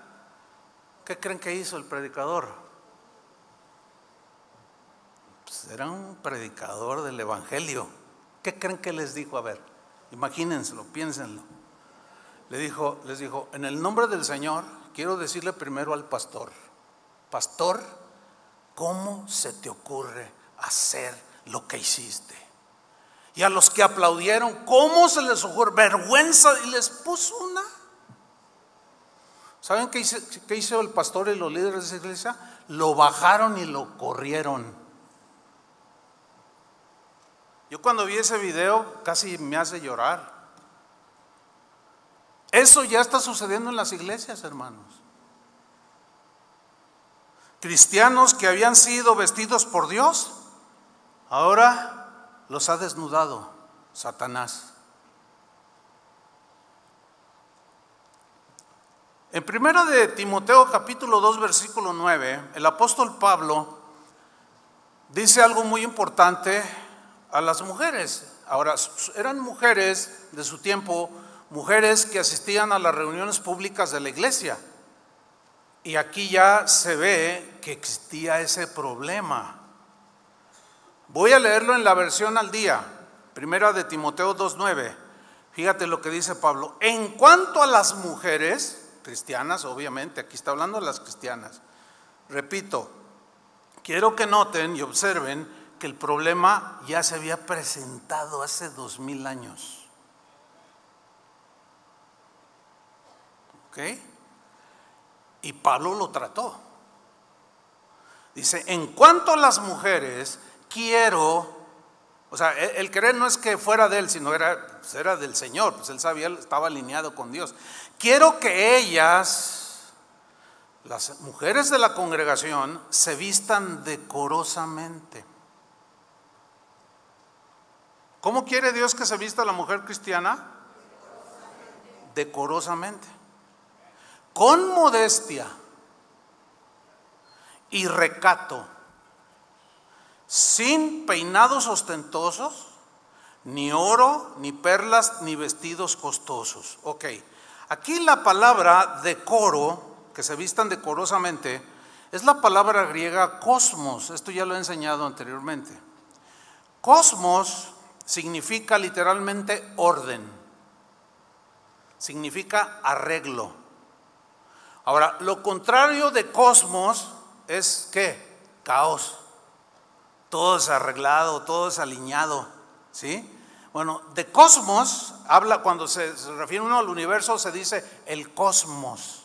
¿qué creen que hizo el predicador? Pues era un predicador del evangelio. ¿Qué creen que les dijo? A ver, imagínenselo, piénsenlo. Les dijo, en el nombre del Señor, quiero decirle primero al pastor: pastor, ¿cómo se te ocurre hacer lo que hiciste? Y a los que aplaudieron, ¿cómo se les ocurre? Vergüenza. Y les puso una. ¿Saben qué hizo el pastor y los líderes de esa iglesia? Lo bajaron y lo corrieron. Yo cuando vi ese video casi me hace llorar. Eso ya está sucediendo en las iglesias, hermanos. Cristianos que habían sido vestidos por Dios, ahora los ha desnudado Satanás. En 1 de Timoteo capítulo 2 versículo 9, el apóstol Pablo dice algo muy importante a las mujeres. Ahora, eran mujeres de su tiempo, mujeres que asistían a las reuniones públicas de la iglesia. Y aquí ya se ve que existía ese problema. Voy a leerlo en la versión al día, 1 de Timoteo 2:9. Fíjate lo que dice Pablo. En cuanto a las mujeres cristianas, obviamente, aquí está hablando de las cristianas. Repito, quiero que noten y observen que el problema ya se había presentado hace 2000 años. ¿Ok? Y Pablo lo trató. Dice, en cuanto a las mujeres, quiero, o sea, el querer no es que fuera de él, sino era del Señor, pues él sabía, estaba alineado con Dios. Quiero que ellas, las mujeres de la congregación, se vistan decorosamente. ¿Cómo quiere Dios que se vista la mujer cristiana? Decorosamente. Con modestia y recato, sin peinados ostentosos, ni oro, ni perlas, ni vestidos costosos. Ok, aquí la palabra decoro, que se vistan decorosamente, es la palabra griega cosmos. Esto ya lo he enseñado anteriormente. Cosmos significa literalmente orden, significa arreglo. Ahora, lo contrario de cosmos es ¿qué? Caos. Todo desarreglado, todo desaliñado, ¿sí? Bueno, de cosmos habla, cuando se refiere uno al universo, se dice el cosmos.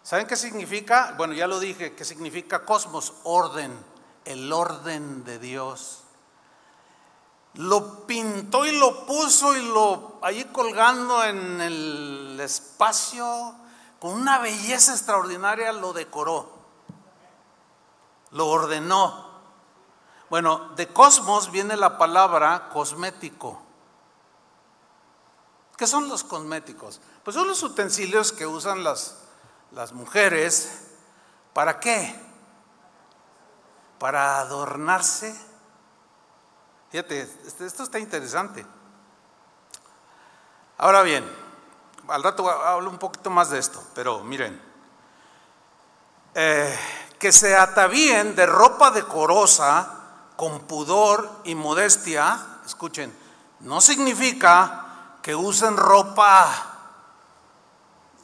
¿Saben qué significa? Bueno, ya lo dije, ¿qué significa cosmos? Orden, el orden de Dios. Lo pintó y lo puso y lo allí colgando en el espacio, con una belleza extraordinaria lo decoró, lo ordenó. Bueno, de cosmos viene la palabra cosmético. ¿Qué son los cosméticos? Pues son los utensilios que usan las mujeres. ¿Para qué? Para adornarse. Fíjate, esto está interesante. Ahora bien, al rato hablo un poquito más de esto, pero miren, que se atavíen de ropa decorosa, con pudor y modestia, escuchen, no significa que usen ropa,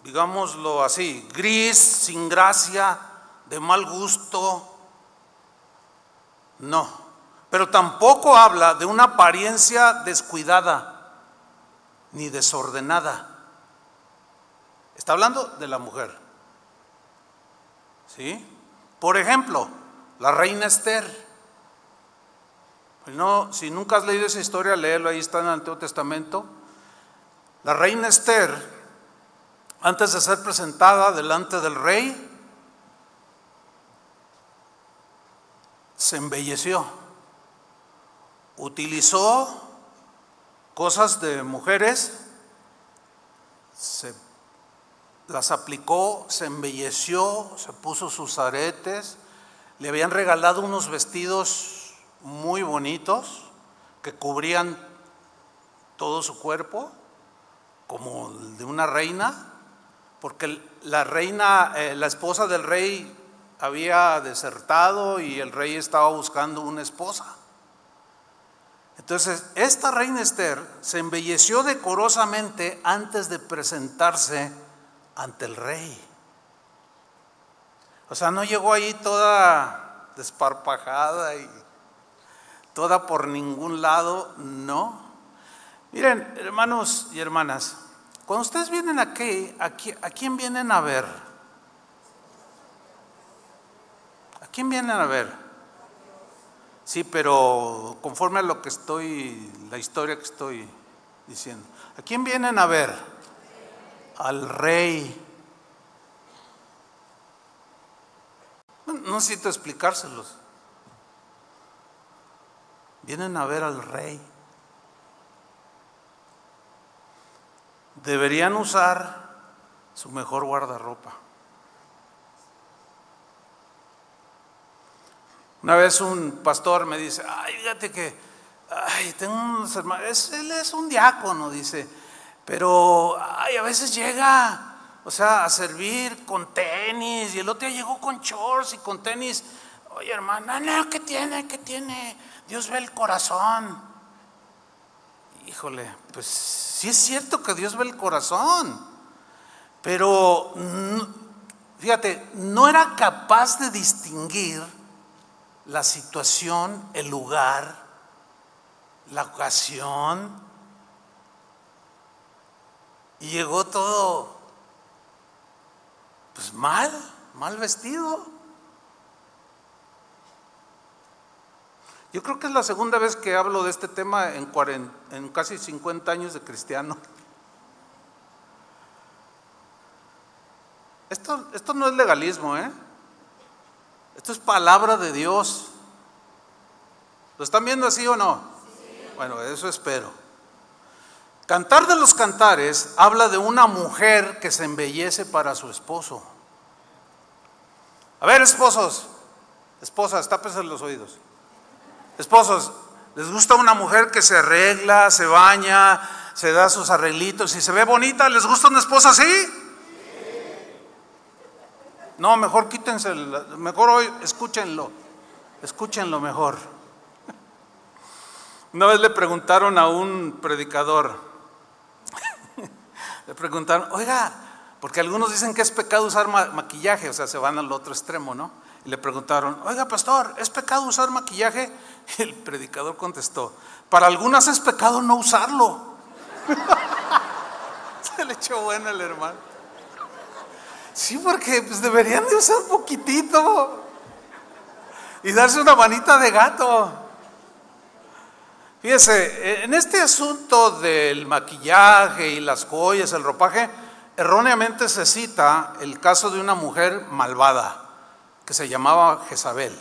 digámoslo así, gris, sin gracia, de mal gusto, no, pero tampoco habla de una apariencia descuidada ni desordenada. Está hablando de la mujer, ¿sí? Por ejemplo, la reina Esther. No, si nunca has leído esa historia, léelo, ahí está en el Antiguo Testamento. La reina Esther, antes de ser presentada delante del rey, se embelleció, utilizó cosas de mujeres, las aplicó, se embelleció, se puso sus aretes, le habían regalado unos vestidos muy bonitos que cubrían todo su cuerpo, como el de una reina, porque la reina, la esposa del rey había desertado y el rey estaba buscando una esposa. Entonces, esta reina Esther se embelleció decorosamente antes de presentarse ante el rey. O sea, no llegó ahí toda desparpajada y toda por ningún lado, no. Miren, hermanos y hermanas, cuando ustedes vienen aquí, ¿a quién vienen a ver? ¿A quién vienen a ver? Sí, pero conforme a lo que la historia que estoy diciendo. ¿A quién vienen a ver? Al rey. No necesito explicárselos. Vienen a ver al rey. Deberían usar su mejor guardarropa. Una vez un pastor me dice, ay, fíjate que tengo unos hermanos, él es un diácono, dice, pero a veces llega, o sea, a servir con tenis, y el otro día llegó con shorts y con tenis. Oye, hermana, no, ¿qué tiene? ¿Qué tiene? Dios ve el corazón. Híjole, pues sí es cierto que Dios ve el corazón, pero fíjate, no era capaz de distinguir la situación, el lugar, la ocasión, y llegó todo pues mal vestido. Yo creo que es la segunda vez que hablo de este tema en casi 50 años de cristiano. Esto no es legalismo, esto es palabra de Dios. ¿Lo están viendo así o no? Sí. Bueno, eso espero. Cantar de los Cantares habla de una mujer que se embellece para su esposo. A ver, esposos, esposas, tápense los oídos. Esposos, ¿les gusta una mujer que se arregla, se baña, se da sus arreglitos y se ve bonita? ¿Les gusta una esposa así? No, mejor quítense, mejor hoy escúchenlo mejor. Una vez le preguntaron a un predicador, le preguntaron, oiga, porque algunos dicen que es pecado usar maquillaje, o sea, se van al otro extremo, ¿no? Y le preguntaron, oiga, pastor, ¿es pecado usar maquillaje? Y el predicador contestó, para algunas es pecado no usarlo. Se le echó bueno el hermano. Sí, porque pues deberían de usar un poquitito y darse una manita de gato. Fíjese, en este asunto del maquillaje y las joyas, el ropaje, erróneamente se cita el caso de una mujer malvada que se llamaba Jezabel.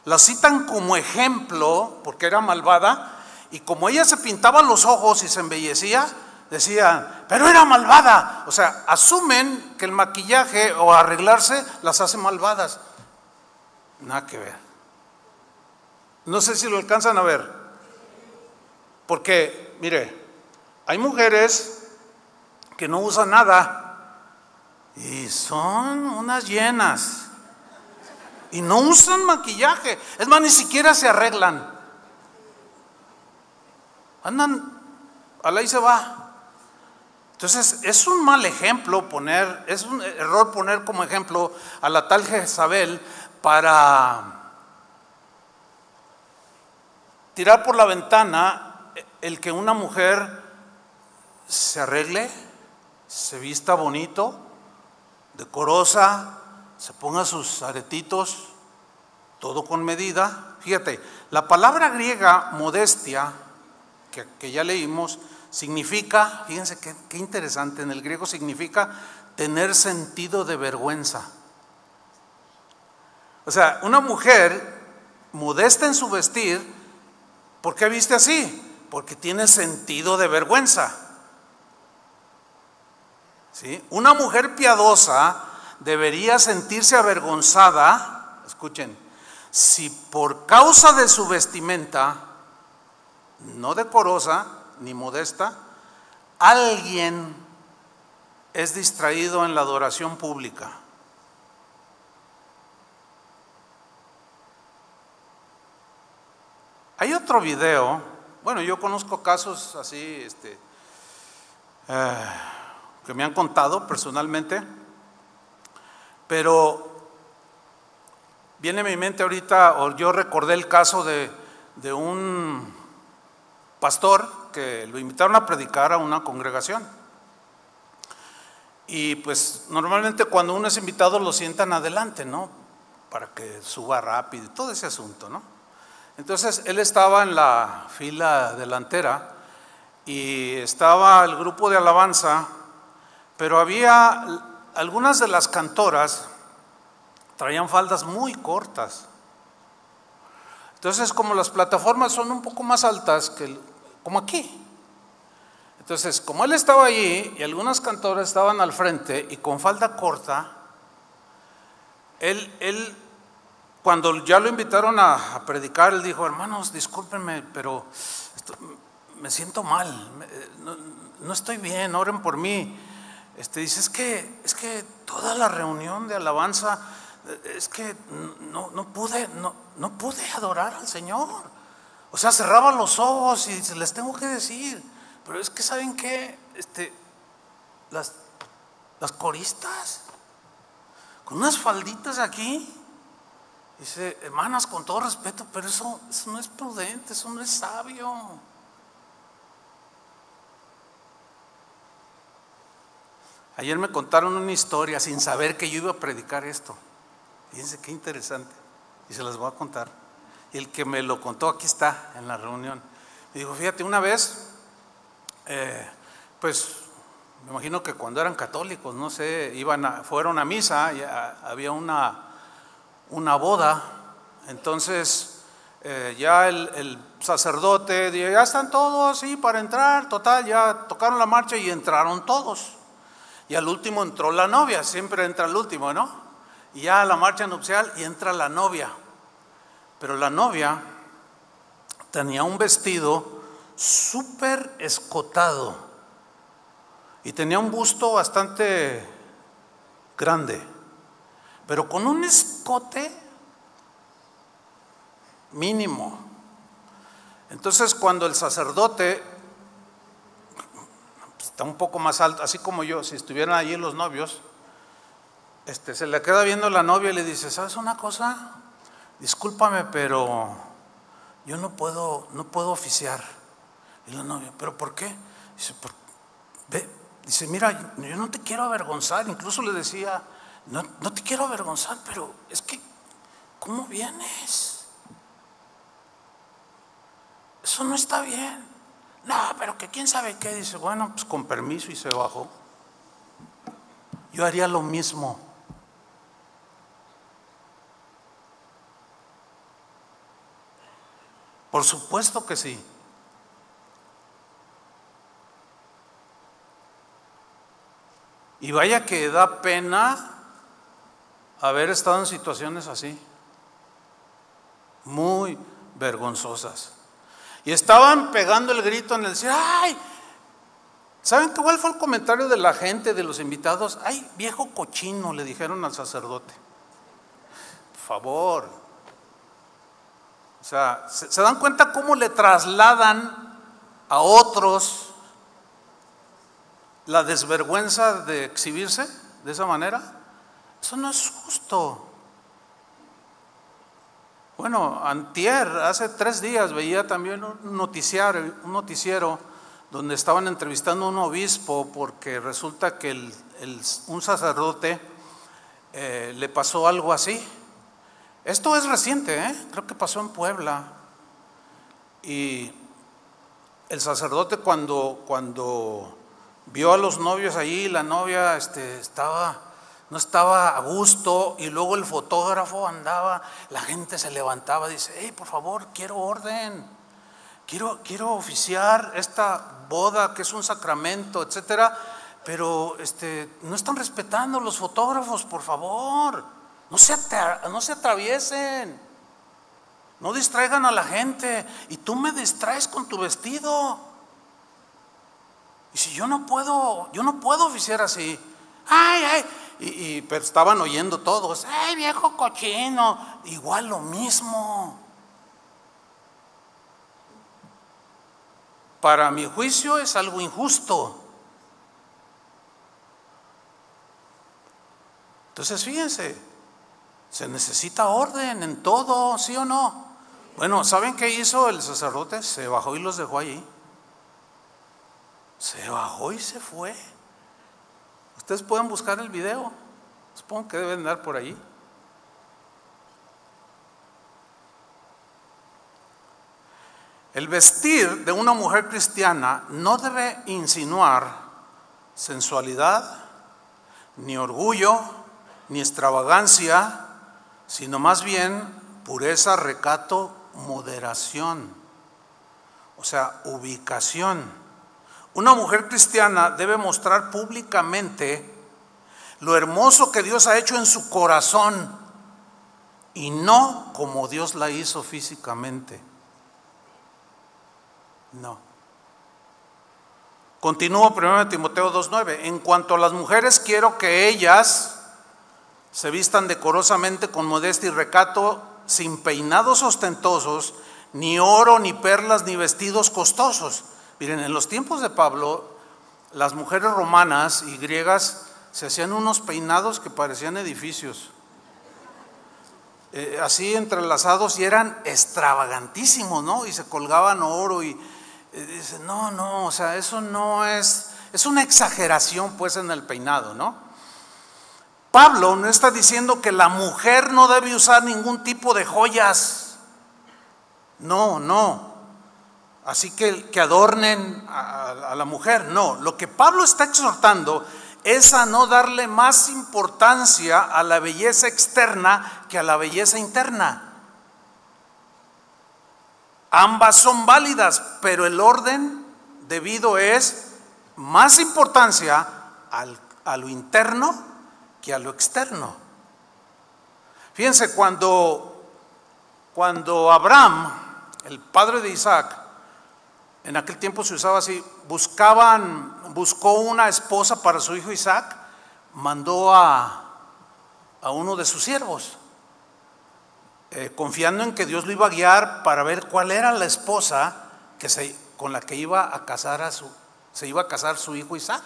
La citan como ejemplo porque era malvada, y como ella se pintaba los ojos y se embellecía, decían, pero era malvada. O sea, asumen que el maquillaje o arreglarse las hace malvadas. Nada que ver. No sé si lo alcanzan a ver. Porque, mire, hay mujeres que no usan nada y son unas llenas y no usan maquillaje. Es más, ni siquiera se arreglan. Andan, a la y se va. Entonces, es un mal ejemplo es un error poner como ejemplo a la tal Jezabel para tirar por la ventana el que una mujer se arregle, se vista bonito, decorosa, se ponga sus aretitos, todo con medida. Fíjate, la palabra griega modestia, que ya leímos, significa, fíjense qué interesante, en el griego significa tener sentido de vergüenza. O sea, una mujer modesta en su vestir, ¿por qué viste así? Porque tiene sentido de vergüenza. ¿Sí? Una mujer piadosa debería sentirse avergonzada, escuchen, si por causa de su vestimenta, no decorosa ni modesta, alguien es distraído en la adoración pública. Hay otro video, bueno, yo conozco casos así, que me han contado personalmente, pero viene a mi mente ahorita, o yo recordé el caso de un pastor que lo invitaron a predicar a una congregación. Y pues normalmente cuando uno es invitado lo sientan adelante, ¿no? Para que suba rápido y todo ese asunto, ¿no? Entonces él estaba en la fila delantera y estaba el grupo de alabanza, pero había algunas de las cantoras traían faldas muy cortas. Entonces, como las plataformas son un poco más altas como aquí, entonces como él estaba allí y algunas cantoras estaban al frente y con falda corta, él cuando ya lo invitaron a predicar, él dijo, hermanos, discúlpenme, pero me siento mal, no estoy bien, oren por mí. Dice, es que toda la reunión de alabanza, es que no pude adorar al Señor. O sea, cerraba los ojos y les tengo que decir, pero es que ¿saben qué? Las coristas con unas falditas aquí, dice, hermanas, con todo respeto, pero eso no es prudente, eso no es sabio. Ayer me contaron una historia sin saber que yo iba a predicar esto. Fíjense qué interesante, y se las voy a contar. Y el que me lo contó aquí está en la reunión. Me dijo, fíjate, una vez, pues me imagino que cuando eran católicos, no sé, fueron a misa, y había una boda. Entonces ya el sacerdote dijo, ya están todos, sí, para entrar. Total, ya tocaron la marcha y entraron todos. Y al último entró la novia, siempre entra al último, ¿no? Y ya a la marcha nupcial y entra la novia. Pero la novia tenía un vestido súper escotado y tenía un busto bastante grande, pero con un escote mínimo. Entonces, cuando el sacerdote está un poco más alto, así como yo, si estuvieran allí los novios, se le queda viendo la novia y le dice: ¿sabes una cosa? Discúlpame, pero yo no puedo oficiar. Y la novia: ¿pero por qué? Dice, mira, yo no te quiero avergonzar. Incluso le decía: no te quiero avergonzar, pero es que, ¿cómo vienes? Eso no está bien. No, pero que quién sabe qué. Dice: bueno, pues con permiso, y se bajó. Yo haría lo mismo. Por supuesto que sí. Y vaya que da pena haber estado en situaciones así, muy vergonzosas. Y estaban pegando el grito en el cielo. ¡Ay! ¿Saben cuál fue el comentario de la gente, de los invitados? ¡Ay, viejo cochino!, le dijeron al sacerdote. Por favor. O sea, ¿se dan cuenta cómo le trasladan a otros la desvergüenza de exhibirse de esa manera? Eso no es justo. Bueno, antier, hace 3 días, veía también un noticiero donde estaban entrevistando a un obispo, porque resulta que un sacerdote le pasó algo así. Esto es reciente, creo que pasó en Puebla. Y el sacerdote, cuando vio a los novios allí, la novia no estaba a gusto, y luego el fotógrafo andaba, la gente se levantaba, dice: hey, por favor, quiero orden, quiero oficiar esta boda que es un sacramento, etcétera, pero no están respetando los fotógrafos, por favor, no se atraviesen, no distraigan a la gente, y tú me distraes con tu vestido. Y si yo no puedo oficiar así. ¡Ay! Pero estaban oyendo todos: ¡ay, viejo cochino! Igual lo mismo. Para mi juicio es algo injusto. Entonces, fíjense, se necesita orden en todo, ¿sí o no? Bueno, ¿saben qué hizo el sacerdote? Se bajó y los dejó allí. Se bajó y se fue. Ustedes pueden buscar el video, supongo que deben andar por ahí. El vestir de una mujer cristiana no debe insinuar sensualidad, ni orgullo, ni extravagancia, sino más bien pureza, recato, moderación, o sea, ubicación. Una mujer cristiana debe mostrar públicamente lo hermoso que Dios ha hecho en su corazón, y no como Dios la hizo físicamente. No. Continúo 1 Timoteo 2:9. En cuanto a las mujeres, quiero que ellas se vistan decorosamente con modestia y recato, sin peinados ostentosos, ni oro, ni perlas, ni vestidos costosos. Miren, en los tiempos de Pablo, las mujeres romanas y griegas se hacían unos peinados que parecían edificios, así entrelazados, y eran extravagantísimos, ¿no? Y se colgaban oro y dice: no, o sea, eso no es una exageración, pues, en el peinado, ¿no? Pablo no está diciendo que la mujer no debe usar ningún tipo de joyas. No. Así que adornen a la mujer. No, lo que Pablo está exhortando es a no darle más importancia a la belleza externa que a la belleza interna. Ambas son válidas, pero el orden debido es más importancia a lo interno que a lo externo. Fíjense, cuando Abraham el padre de Isaac, en aquel tiempo se usaba así, buscó una esposa para su hijo Isaac, mandó a uno de sus siervos, confiando en que Dios lo iba a guiar para ver cuál era la esposa con la que se iba a casar su hijo Isaac.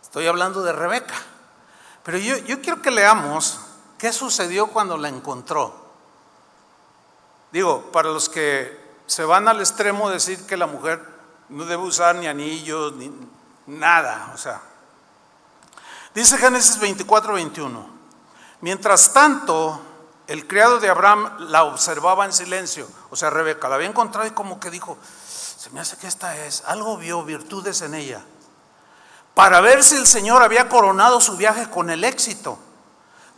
Estoy hablando de Rebeca. Pero yo quiero que leamos qué sucedió cuando la encontró. Digo, para los que se van al extremo de decir que la mujer no debe usar ni anillos, ni nada. O sea, dice Génesis 24:21. Mientras tanto, el criado de Abraham la observaba en silencio. O sea, Rebeca la había encontrado y como que dijo, se me hace que esta es, algo vio, virtudes en ella, para ver si el Señor había coronado su viaje con el éxito.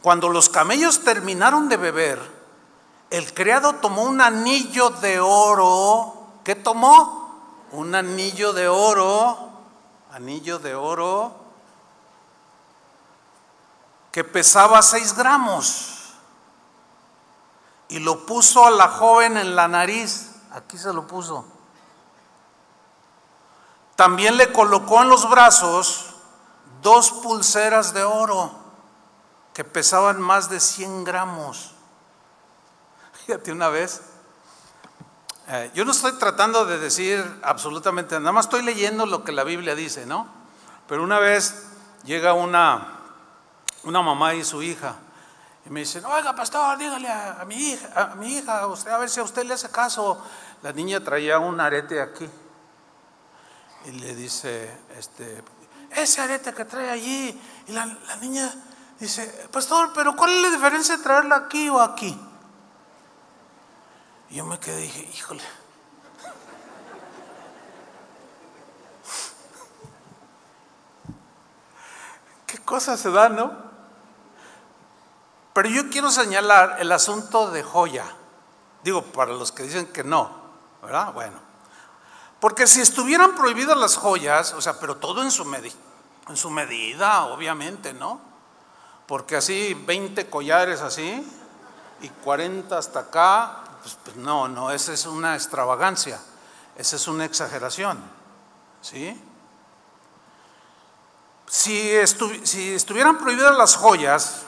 Cuando los camellos terminaron de beber, el criado tomó un anillo de oro. ¿Qué tomó? Un anillo de oro. Anillo de oro que pesaba 6 gramos. Y lo puso a la joven en la nariz. Aquí se lo puso. También le colocó en los brazos 2 pulseras de oro que pesaban más de 100 gramos. Fíjate una vez, yo no estoy tratando de decir absolutamente nada más, estoy leyendo lo que la Biblia dice, ¿no? Pero una vez llega una mamá y su hija y me dicen, oiga pastor, dígale a mi hija, usted, a ver si a usted le hace caso. La niña traía un arete aquí y le dice, ese arete que trae allí, y la niña dice, pastor, pero ¿cuál es la diferencia de traerla aquí o aquí? Y yo me quedé y dije, híjole, qué cosas se dan, ¿no? Pero yo quiero señalar el asunto de joya. Digo, para los que dicen que no, ¿verdad? Bueno, porque si estuvieran prohibidas las joyas, o sea, pero todo en su medida, obviamente, ¿no? Porque así 20 collares así y 40 hasta acá, pues no, esa es una extravagancia, esa es una exageración, ¿sí? Si estuvieran prohibidas las joyas,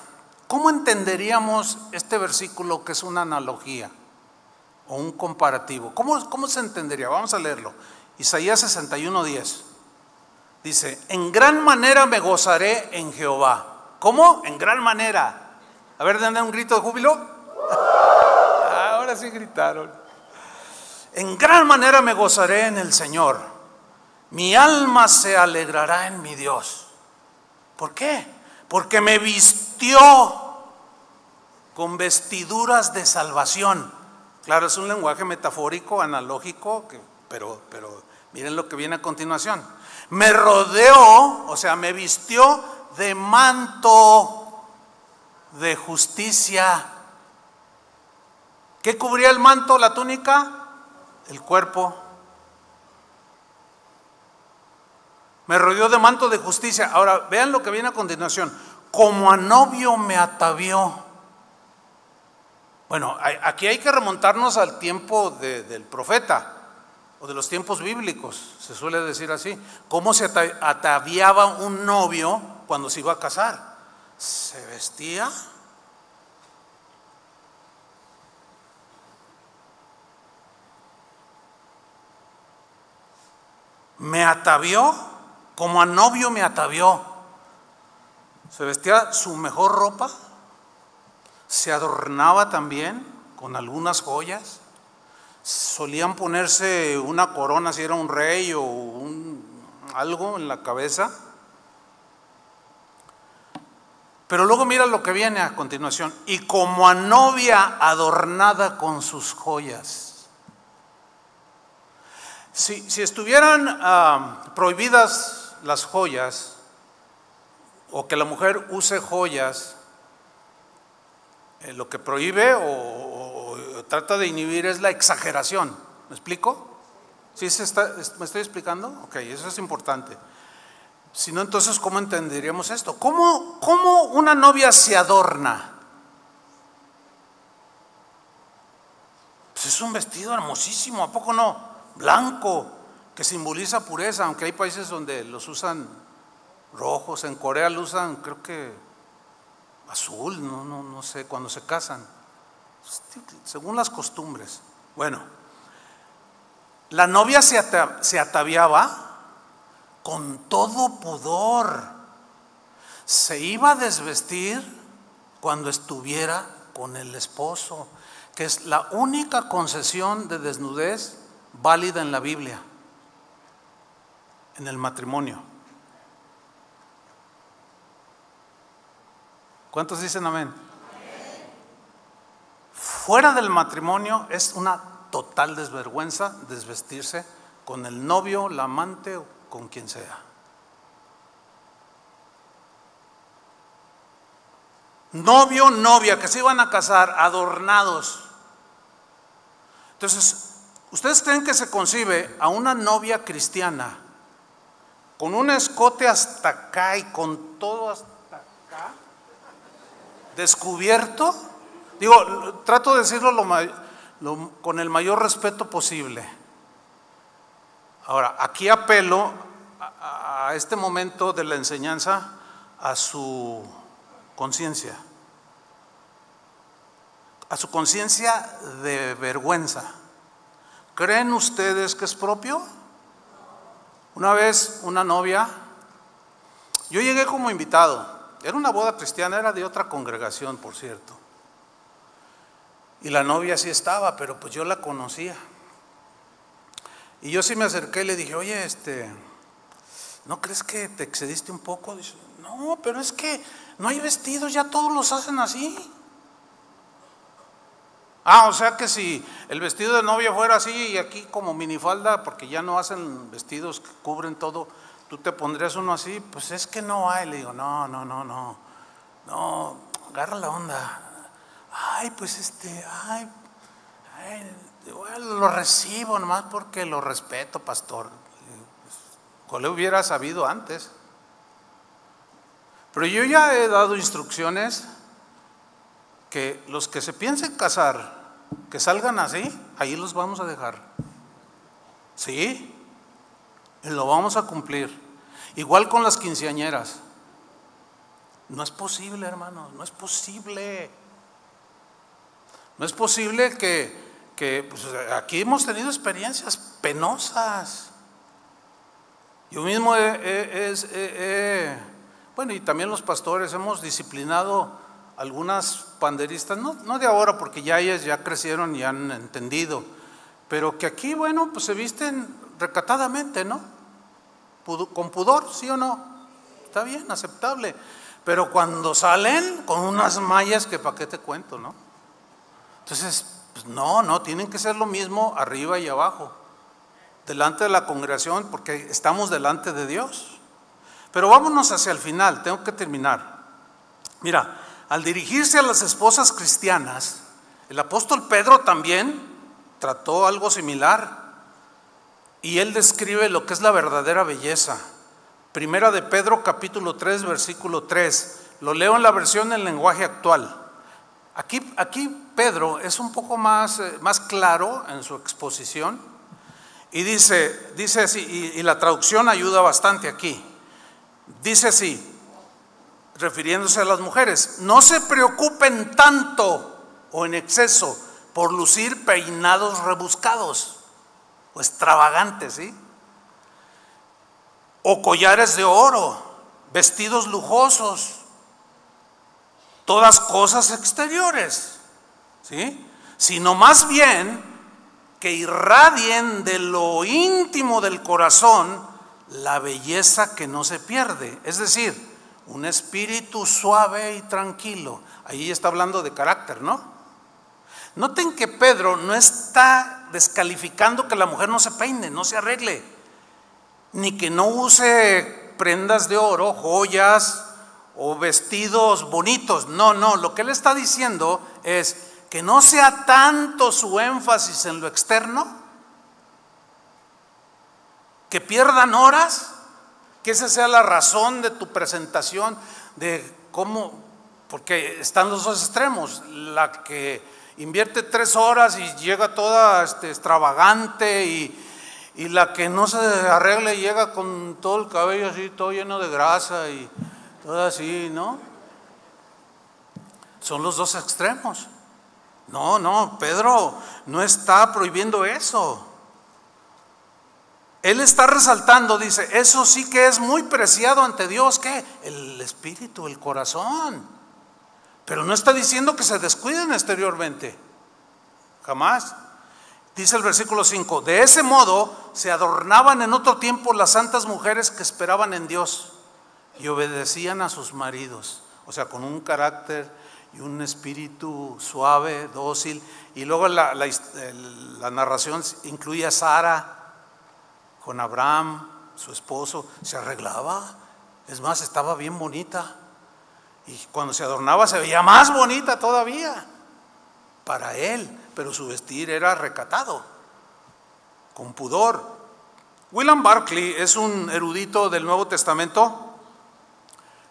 ¿cómo entenderíamos este versículo que es una analogía o un comparativo? ¿Cómo se entendería? Vamos a leerlo. Isaías 61:10 dice, en gran manera me gozaré en Jehová. ¿Cómo? En gran manera. A ver, ¿dan un grito de júbilo? Ahora sí gritaron. En gran manera me gozaré en el Señor. Mi alma se alegrará en mi Dios. ¿Por qué? Porque me vistió con vestiduras de salvación. Claro, es un lenguaje metafórico, analógico, pero miren lo que viene a continuación. Me rodeó, o sea, me vistió de manto de justicia. ¿Qué cubría el manto, la túnica? El cuerpo. Me rodeó de manto de justicia. Ahora, vean lo que viene a continuación. Como a novio me atavió. Bueno, aquí hay que remontarnos al tiempo del profeta o de los tiempos bíblicos, se suele decir así. ¿Cómo se ataviaba un novio cuando se iba a casar? Se vestía. Me atavió, como a novio me atavió. Se vestía su mejor ropa, se adornaba también con algunas joyas. Solían ponerse una corona si era un rey o algo en la cabeza. Pero luego mira lo que viene a continuación. Y como a novia adornada con sus joyas. Si estuvieran prohibidas las joyas, o que la mujer use joyas, lo que prohíbe o trata de inhibir es la exageración. ¿Me explico? ¿Sí me estoy explicando? Ok, eso es importante. Si no, entonces, ¿cómo entenderíamos esto? ¿Cómo una novia se adorna? Pues es un vestido hermosísimo, ¿a poco no? Blanco, que simboliza pureza, aunque hay países donde los usan rojos. En Corea lo usan, creo que azul, no sé, cuando se casan, según las costumbres. Bueno, la novia se ataviaba con todo pudor. Se iba a desvestir cuando estuviera con el esposo, que es la única concesión de desnudez válida en la Biblia, en el matrimonio. ¿Cuántos dicen amén? Fuera del matrimonio es una total desvergüenza desvestirse con el novio, la amante o con quien sea. Novio, novia, que se iban a casar adornados. Entonces, ¿ustedes creen que se concibe a una novia cristiana con un escote hasta acá y con todo hasta acá descubierto? Digo, trato de decirlo con el mayor respeto posible. Ahora, aquí apelo a este momento de la enseñanza a su conciencia, de vergüenza. ¿Creen ustedes que es propio? Una vez una novia, yo llegué como invitado, era una boda cristiana, era de otra congregación, por cierto, y la novia sí estaba, pero pues yo la conocía, y yo sí me acerqué y le dije, oye, ¿no crees que te excediste un poco? Dice, no, pero es que no hay vestidos, ya todos los hacen así. O sea que si el vestido de novia fuera así y aquí como minifalda, porque ya no hacen vestidos que cubren todo, tú te pondrías uno así. Pues es que no hay. Le digo, no, agarra la onda. Pues bueno, lo recibo nomás porque lo respeto, pastor. ¿Cuál le hubiera sabido antes? Pero yo ya he dado instrucciones que los que se piensen casar, que salgan así, ahí los vamos a dejar. Sí, y lo vamos a cumplir. Igual con las quinceañeras. No es posible, hermanos, no es posible. No es posible que pues, aquí hemos tenido experiencias penosas. Yo mismo bueno, y también los pastores hemos disciplinado algunas panderistas, no de ahora, porque ya ellas ya crecieron y han entendido, pero que aquí, bueno, pues se visten recatadamente, ¿no? Con pudor, ¿sí o no? Está bien, aceptable. Pero cuando salen con unas mallas que para qué te cuento, ¿no? Entonces, pues no, tienen que ser lo mismo arriba y abajo, delante de la congregación, porque estamos delante de Dios. Pero vámonos hacia el final, tengo que terminar. Mira, al dirigirse a las esposas cristianas, el apóstol Pedro también trató algo similar, y él describe lo que es la verdadera belleza. Primera de Pedro capítulo 3 versículo 3, lo leo en la versión en lenguaje actual. Aquí Pedro es un poco más claro en su exposición, y dice así, y la traducción ayuda bastante aquí. Dice así, refiriéndose a las mujeres: no se preocupen tanto o en exceso por lucir peinados rebuscados o extravagantes, ¿sí? O collares de oro, vestidos lujosos, todas cosas exteriores, ¿sí? Sino más bien que irradien de lo íntimo del corazón la belleza que no se pierde, es decir, un espíritu suave y tranquilo. Ahí está hablando de carácter, ¿no? Noten que Pedro no está descalificando que la mujer no se peine, no se arregle, ni que no use prendas de oro, joyas o vestidos bonitos. No, lo que él está diciendo es que no sea tanto su énfasis en lo externo, que pierdan horas, que esa sea la razón de tu presentación, de cómo, porque están los dos extremos, la que invierte 3 horas y llega toda extravagante, y la que no se arregla y llega con todo el cabello así, todo lleno de grasa y todo así, ¿no? Son los dos extremos. No, Pedro no está prohibiendo eso. Él está resaltando, dice, eso sí que es muy preciado ante Dios. ¿Qué? El espíritu, el corazón. Pero no está diciendo que se descuiden exteriormente. Jamás. Dice el versículo 5, de ese modo se adornaban en otro tiempo las santas mujeres que esperaban en Dios y obedecían a sus maridos. O sea, con un carácter y un espíritu suave, dócil. Y luego la narración incluye a Sara con Abraham, su esposo. Se arreglaba, es más, estaba bien bonita. Y cuando se adornaba se veía más bonita todavía para él, pero su vestir era recatado, con pudor. William Barclay es un erudito del Nuevo Testamento.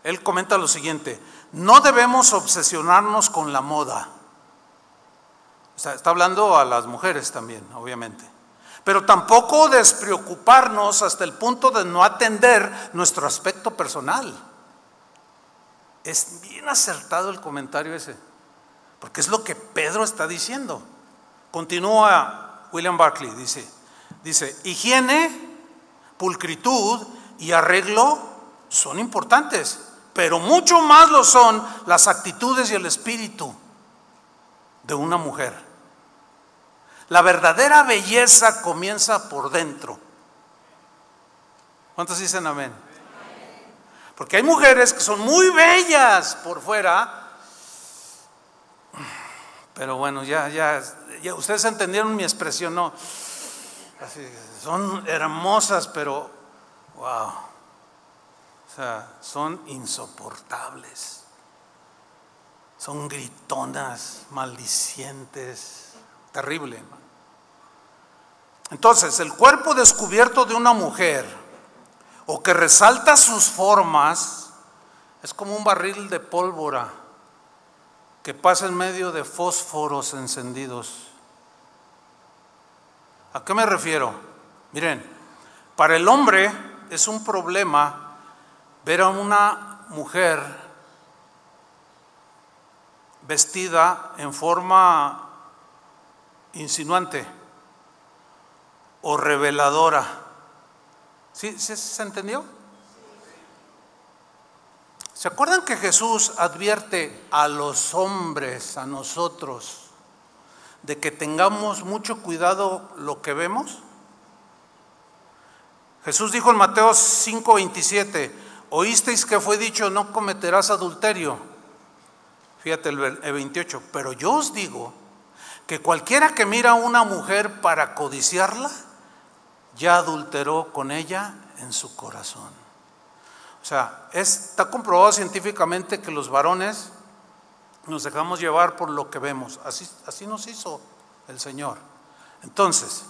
Él comenta lo siguiente: no debemos obsesionarnos con la moda. O sea, está hablando a las mujeres también, obviamente. Pero tampoco despreocuparnos hasta el punto de no atender nuestro aspecto personal. Es bien acertado el comentario ese, porque es lo que Pedro está diciendo. Continúa William Barclay, dice, higiene, pulcritud y arreglo son importantes, pero mucho más lo son las actitudes y el espíritu de una mujer. La verdadera belleza comienza por dentro. ¿Cuántos dicen amén? Porque hay mujeres que son muy bellas por fuera, pero bueno, ya ustedes entendieron mi expresión, ¿no? Así, son hermosas, pero wow, o sea, son insoportables, son gritonas, maldicientes, terrible. Entonces, el cuerpo descubierto de una mujer o que resalta sus formas es como un barril de pólvora que pasa en medio de fósforos encendidos. ¿A qué me refiero? Miren, para el hombre es un problema ver a una mujer vestida en forma insinuante o reveladora. ¿Sí se entendió? ¿Se acuerdan que Jesús advierte a los hombres, a nosotros, de que tengamos mucho cuidado lo que vemos? Jesús dijo en Mateo 5:27, oísteis que fue dicho, no cometerás adulterio. Fíjate el 28, pero yo os digo que cualquiera que mira a una mujer para codiciarla, ya adulteró con ella en su corazón. O sea, está comprobado científicamente que los varones nos dejamos llevar por lo que vemos. Así nos hizo el Señor. Entonces,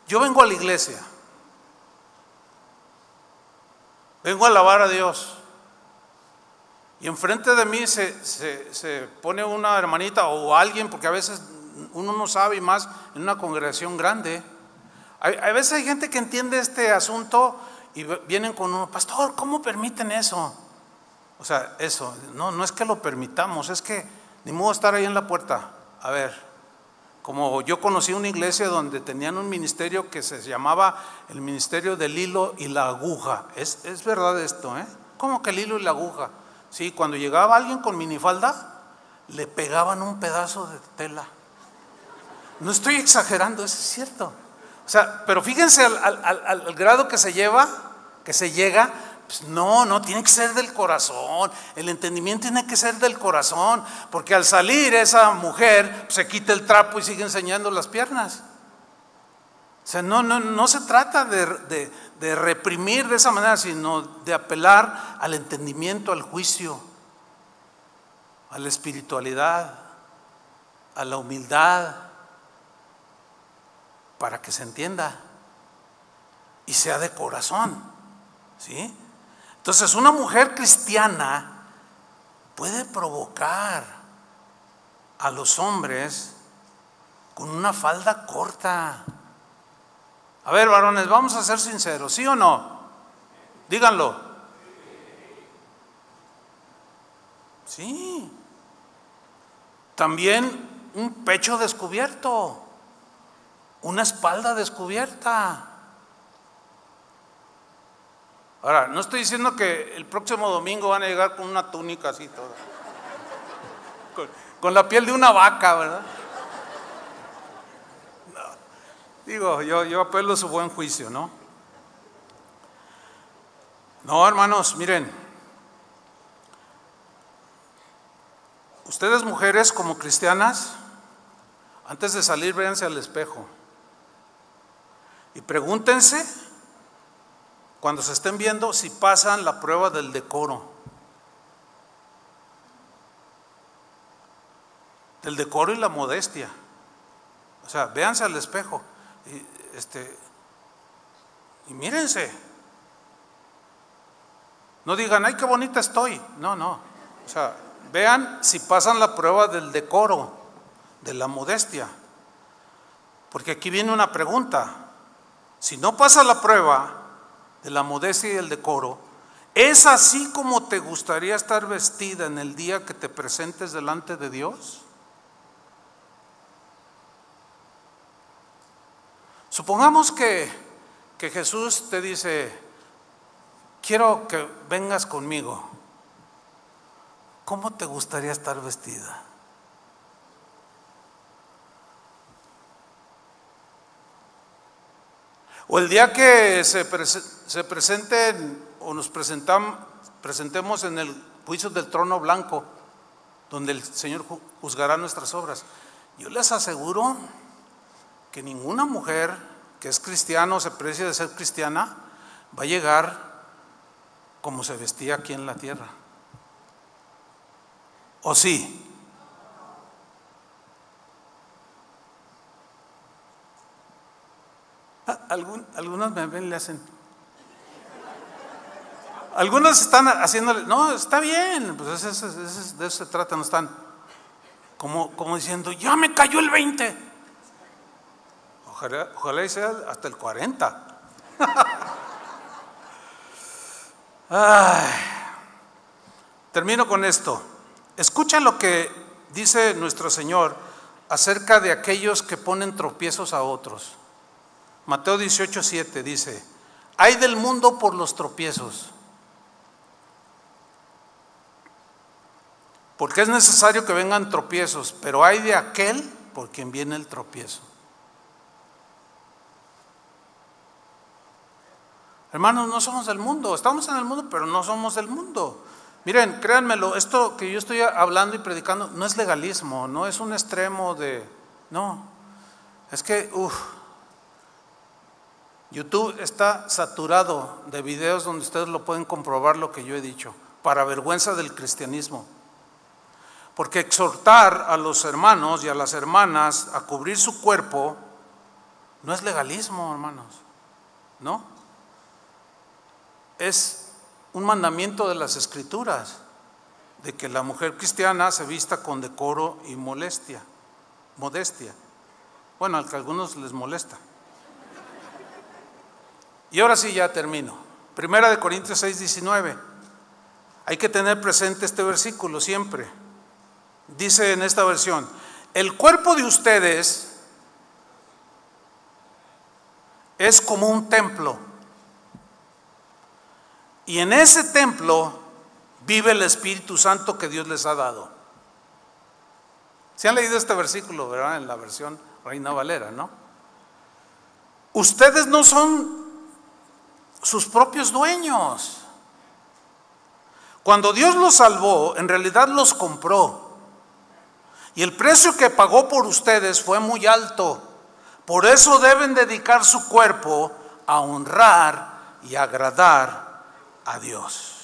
yo vengo a la iglesia, vengo a alabar a Dios, y enfrente de mí se pone una hermanita o alguien, porque a veces uno no sabe, y más en una congregación grande. A veces hay gente que entiende este asunto y vienen con uno, pastor, ¿cómo permiten eso? O sea, eso, no es que lo permitamos, es que ni modo estar ahí en la puerta. A ver, como yo conocí una iglesia donde tenían un ministerio que se llamaba el ministerio del hilo y la aguja. Es verdad esto, ¿eh? ¿Cómo que el hilo y la aguja? Sí, cuando llegaba alguien con minifalda, le pegaban un pedazo de tela. No estoy exagerando, eso es cierto. O sea, pero fíjense al grado que se llega, pues no, tiene que ser del corazón. El entendimiento tiene que ser del corazón, porque al salir esa mujer se quita el trapo y sigue enseñando las piernas. O sea, no se trata de reprimir de esa manera, sino de apelar al entendimiento, al juicio, a la espiritualidad, a la humildad, para que se entienda y sea de corazón, ¿sí? Entonces, una mujer cristiana puede provocar a los hombres con una falda corta. A ver, varones, vamos a ser sinceros, ¿sí o no? Díganlo. Sí. También un pecho descubierto, una espalda descubierta. Ahora, no estoy diciendo que el próximo domingo van a llegar con una túnica así toda, con la piel de una vaca, ¿verdad? No. Digo, yo apelo a su buen juicio, ¿no? No, hermanos, miren, ustedes mujeres como cristianas, antes de salir véanse al espejo y pregúntense cuando se estén viendo si pasan la prueba del decoro. Del decoro y la modestia. O sea, véanse al espejo y mírense. No digan, ay, qué bonita estoy. No. O sea, vean si pasan la prueba del decoro, de la modestia. Porque aquí viene una pregunta. Si no pasa la prueba de la modestia y el decoro, ¿es así como te gustaría estar vestida en el día que te presentes delante de Dios? Supongamos que Jesús te dice, quiero que vengas conmigo. ¿Cómo te gustaría estar vestida? O el día que se presenten o nos presentemos en el juicio del trono blanco, donde el Señor juzgará nuestras obras. Yo les aseguro que ninguna mujer que es cristiana o se precie de ser cristiana va a llegar como se vestía aquí en la tierra. ¿O sí? Algunos me ven y le hacen. Algunos están haciéndole, no, está bien, pues de eso se trata, no están como diciendo, ya me cayó el 20. Ojalá y sea hasta el 40. Ay, termino con esto. Escucha lo que dice nuestro Señor acerca de aquellos que ponen tropiezos a otros. Mateo 18:7 dice, ay del mundo por los tropiezos, porque es necesario que vengan tropiezos, pero ay de aquel por quien viene el tropiezo. Hermanos, no somos del mundo, estamos en el mundo, pero no somos del mundo. Miren, créanmelo, esto que yo estoy hablando y predicando no es legalismo, no es un extremo no, es que, YouTube está saturado de videos donde ustedes lo pueden comprobar lo que yo he dicho, para vergüenza del cristianismo. Porque exhortar a los hermanos y a las hermanas a cubrir su cuerpo no es legalismo, hermanos, ¿no? Es un mandamiento de las Escrituras, de que la mujer cristiana se vista con decoro y modestia. Bueno, al que a algunos les molesta. Y ahora sí ya termino. 1 Corintios 6:19. Hay que tener presente este versículo siempre. Dice en esta versión, el cuerpo de ustedes es como un templo. Y en ese templo vive el Espíritu Santo que Dios les ha dado. ¿Se han leído este versículo, verdad? En la versión Reina Valera, ¿no? Ustedes no son sus propios dueños. Cuando Dios los salvó, en realidad los compró. Y el precio que pagó por ustedes fue muy alto. Por eso deben dedicar su cuerpo a honrar y agradar a Dios.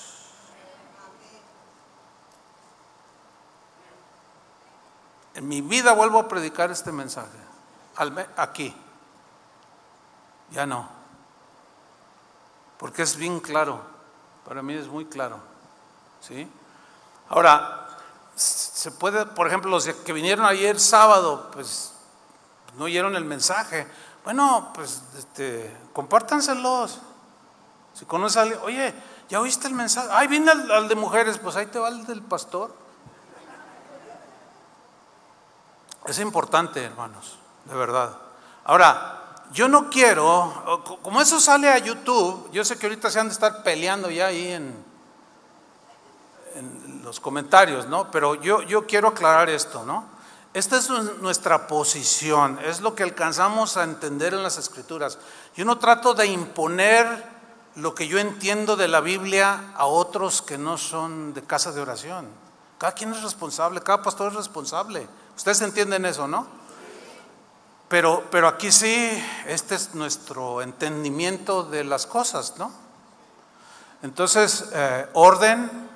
En mi vida vuelvo a predicar este mensaje. Aquí. Ya no. Porque es bien claro. Para mí es muy claro. ¿Sí? Ahora, se puede, por ejemplo, los que vinieron ayer sábado, pues no oyeron el mensaje. Bueno, pues compártanselos. Si conoces a alguien, oye, ¿ya oíste el mensaje? Ay, viene al de mujeres, pues ahí te va el del pastor. Es importante, hermanos, de verdad. Ahora, yo no quiero, como eso sale a YouTube, yo sé que ahorita se han de estar peleando ya ahí en los comentarios, ¿no? Pero yo quiero aclarar esto, ¿no? Esta es nuestra posición, es lo que alcanzamos a entender en las Escrituras. Yo no trato de imponer lo que yo entiendo de la Biblia a otros que no son de casa de oración. Cada quien es responsable, cada pastor es responsable. Ustedes entienden eso, ¿no? Pero aquí sí, este es nuestro entendimiento de las cosas, ¿no? Entonces, orden,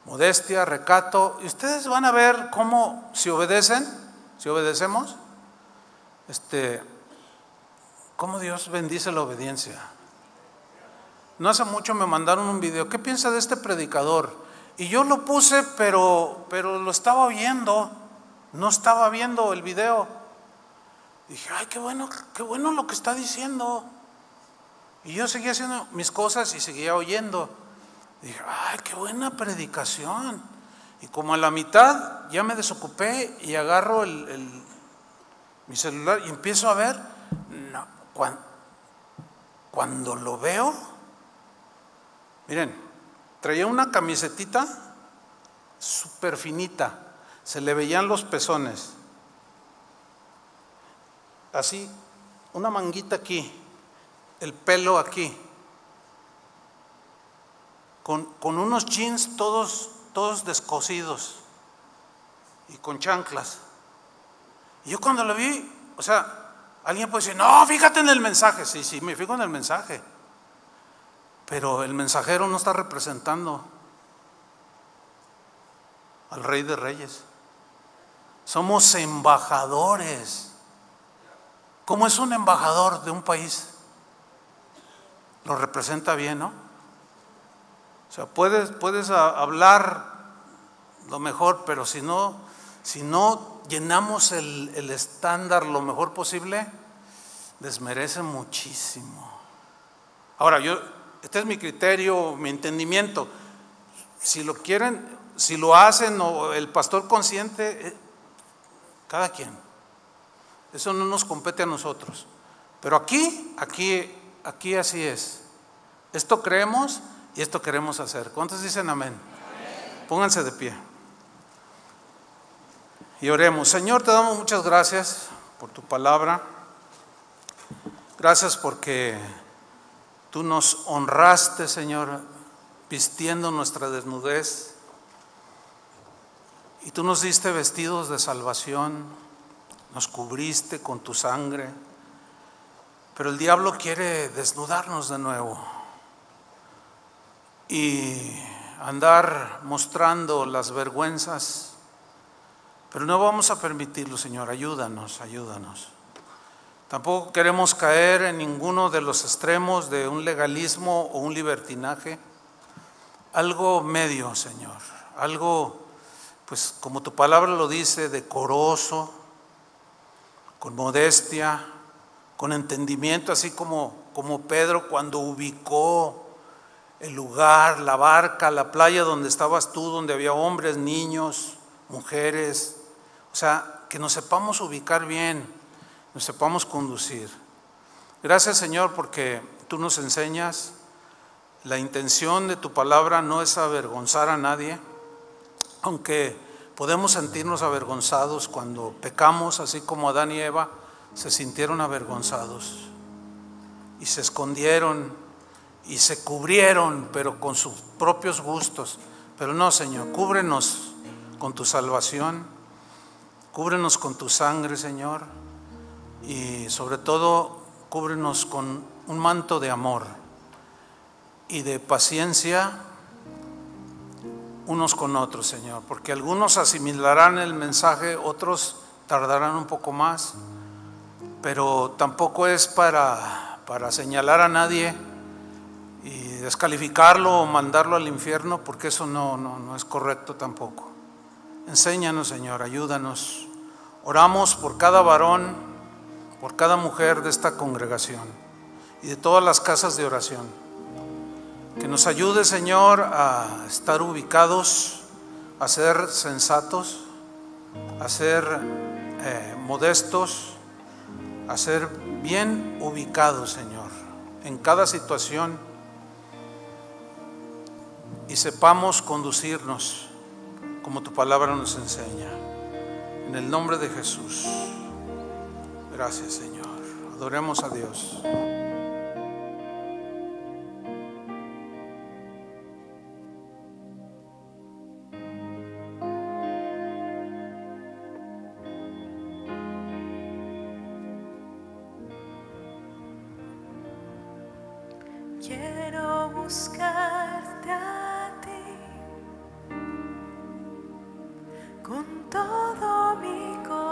modestia, recato, y ustedes van a ver cómo si obedecemos, cómo Dios bendice la obediencia. No hace mucho me mandaron un video, ¿qué piensa de este predicador? Y yo lo puse, pero lo estaba oyendo, no estaba viendo el video. Dije, ay, qué bueno lo que está diciendo. Y yo seguía haciendo mis cosas y seguía oyendo. Dije, ay, qué buena predicación. Y como a la mitad ya me desocupé y agarro mi celular y empiezo a ver. No, cuando lo veo, miren, traía una camisetita súper finita, se le veían los pezones, así, una manguita aquí, el pelo aquí, con unos jeans todos descosidos y con chanclas. Y yo cuando lo vi, o sea, alguien puede decir, no, fíjate en el mensaje. Sí, me fijo en el mensaje, pero el mensajero no está representando al Rey de Reyes. Somos embajadores. ¿Cómo es un embajador de un país? Lo representa bien, ¿no? O sea, puedes hablar lo mejor, pero si no llenamos el estándar lo mejor posible, desmerece muchísimo. Ahora, este es mi criterio, mi entendimiento. Si lo quieren, si lo hacen, o el pastor consciente, cada quien. Eso no nos compete a nosotros. Pero aquí así es. Esto creemos y esto queremos hacer. ¿Cuántos dicen amén? Amén. Pónganse de pie y oremos. Señor, te damos muchas gracias por tu palabra. Gracias porque tú nos honraste, Señor, vistiendo nuestra desnudez, y tú nos diste vestidos de salvación, nos cubriste con tu sangre, pero el diablo quiere desnudarnos de nuevo y andar mostrando las vergüenzas, pero no vamos a permitirlo, Señor. Ayúdanos. Tampoco queremos caer en ninguno de los extremos de un legalismo o un libertinaje. Algo medio, Señor, algo, pues como tu palabra lo dice, decoroso, con modestia, con entendimiento, así como Pedro cuando ubicó el lugar, la barca, la playa donde estabas tú, donde había hombres, niños, mujeres. O sea, que nos sepamos ubicar bien, nos sepamos conducir. Gracias, Señor, porque tú nos enseñas. La intención de tu palabra no es avergonzar a nadie, aunque podemos sentirnos avergonzados cuando pecamos, así como Adán y Eva se sintieron avergonzados y se escondieron y se cubrieron, pero con sus propios gustos. Pero no, Señor, cúbrenos con tu salvación, cúbrenos con tu sangre, Señor, y sobre todo cúbrenos con un manto de amor y de paciencia unos con otros, Señor, porque algunos asimilarán el mensaje, otros tardarán un poco más, pero tampoco es para señalar a nadie y descalificarlo o mandarlo al infierno, porque eso no es correcto tampoco. Enséñanos, Señor, ayúdanos, Oramos por cada varón, por cada mujer de esta congregación y de todas las casas de oración. Que nos ayude, Señor, a estar ubicados, a ser sensatos, a ser modestos, a ser bien ubicados, Señor, en cada situación, y sepamos conducirnos como tu palabra nos enseña. En el nombre de Jesús. Gracias, Señor. Adoremos a Dios. Quiero buscarte a ti con todo mi corazón,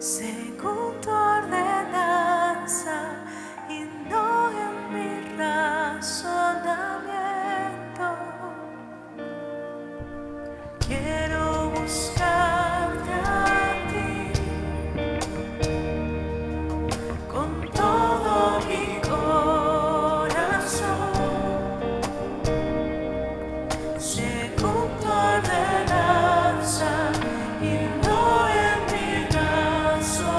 según tu ordenanza y no en mi razonamiento. Quiero buscarte a ti con todo mi corazón, según tu ordenanza y no en mi razonamiento.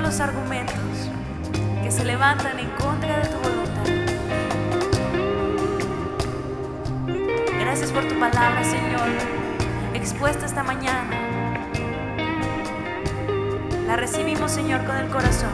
los argumentos que se levantan en contra de tu voluntad. Gracias por tu palabra, Señor, expuesta esta mañana. La recibimos, Señor, con el corazón.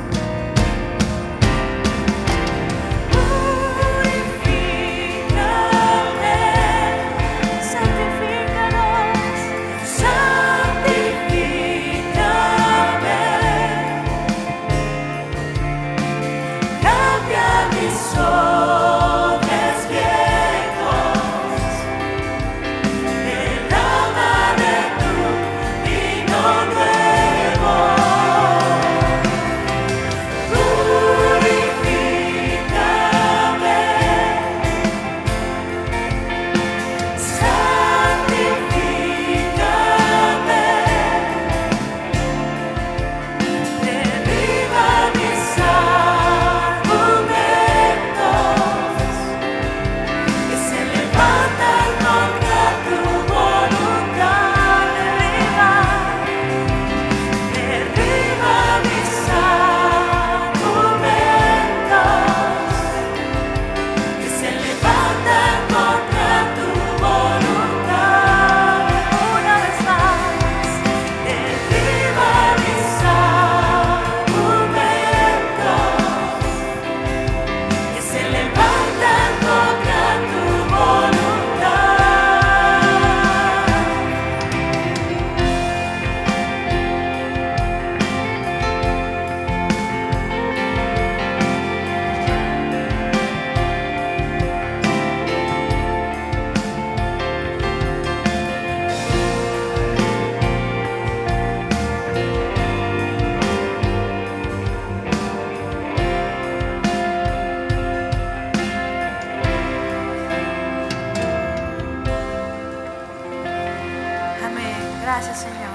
Gracias, Señor.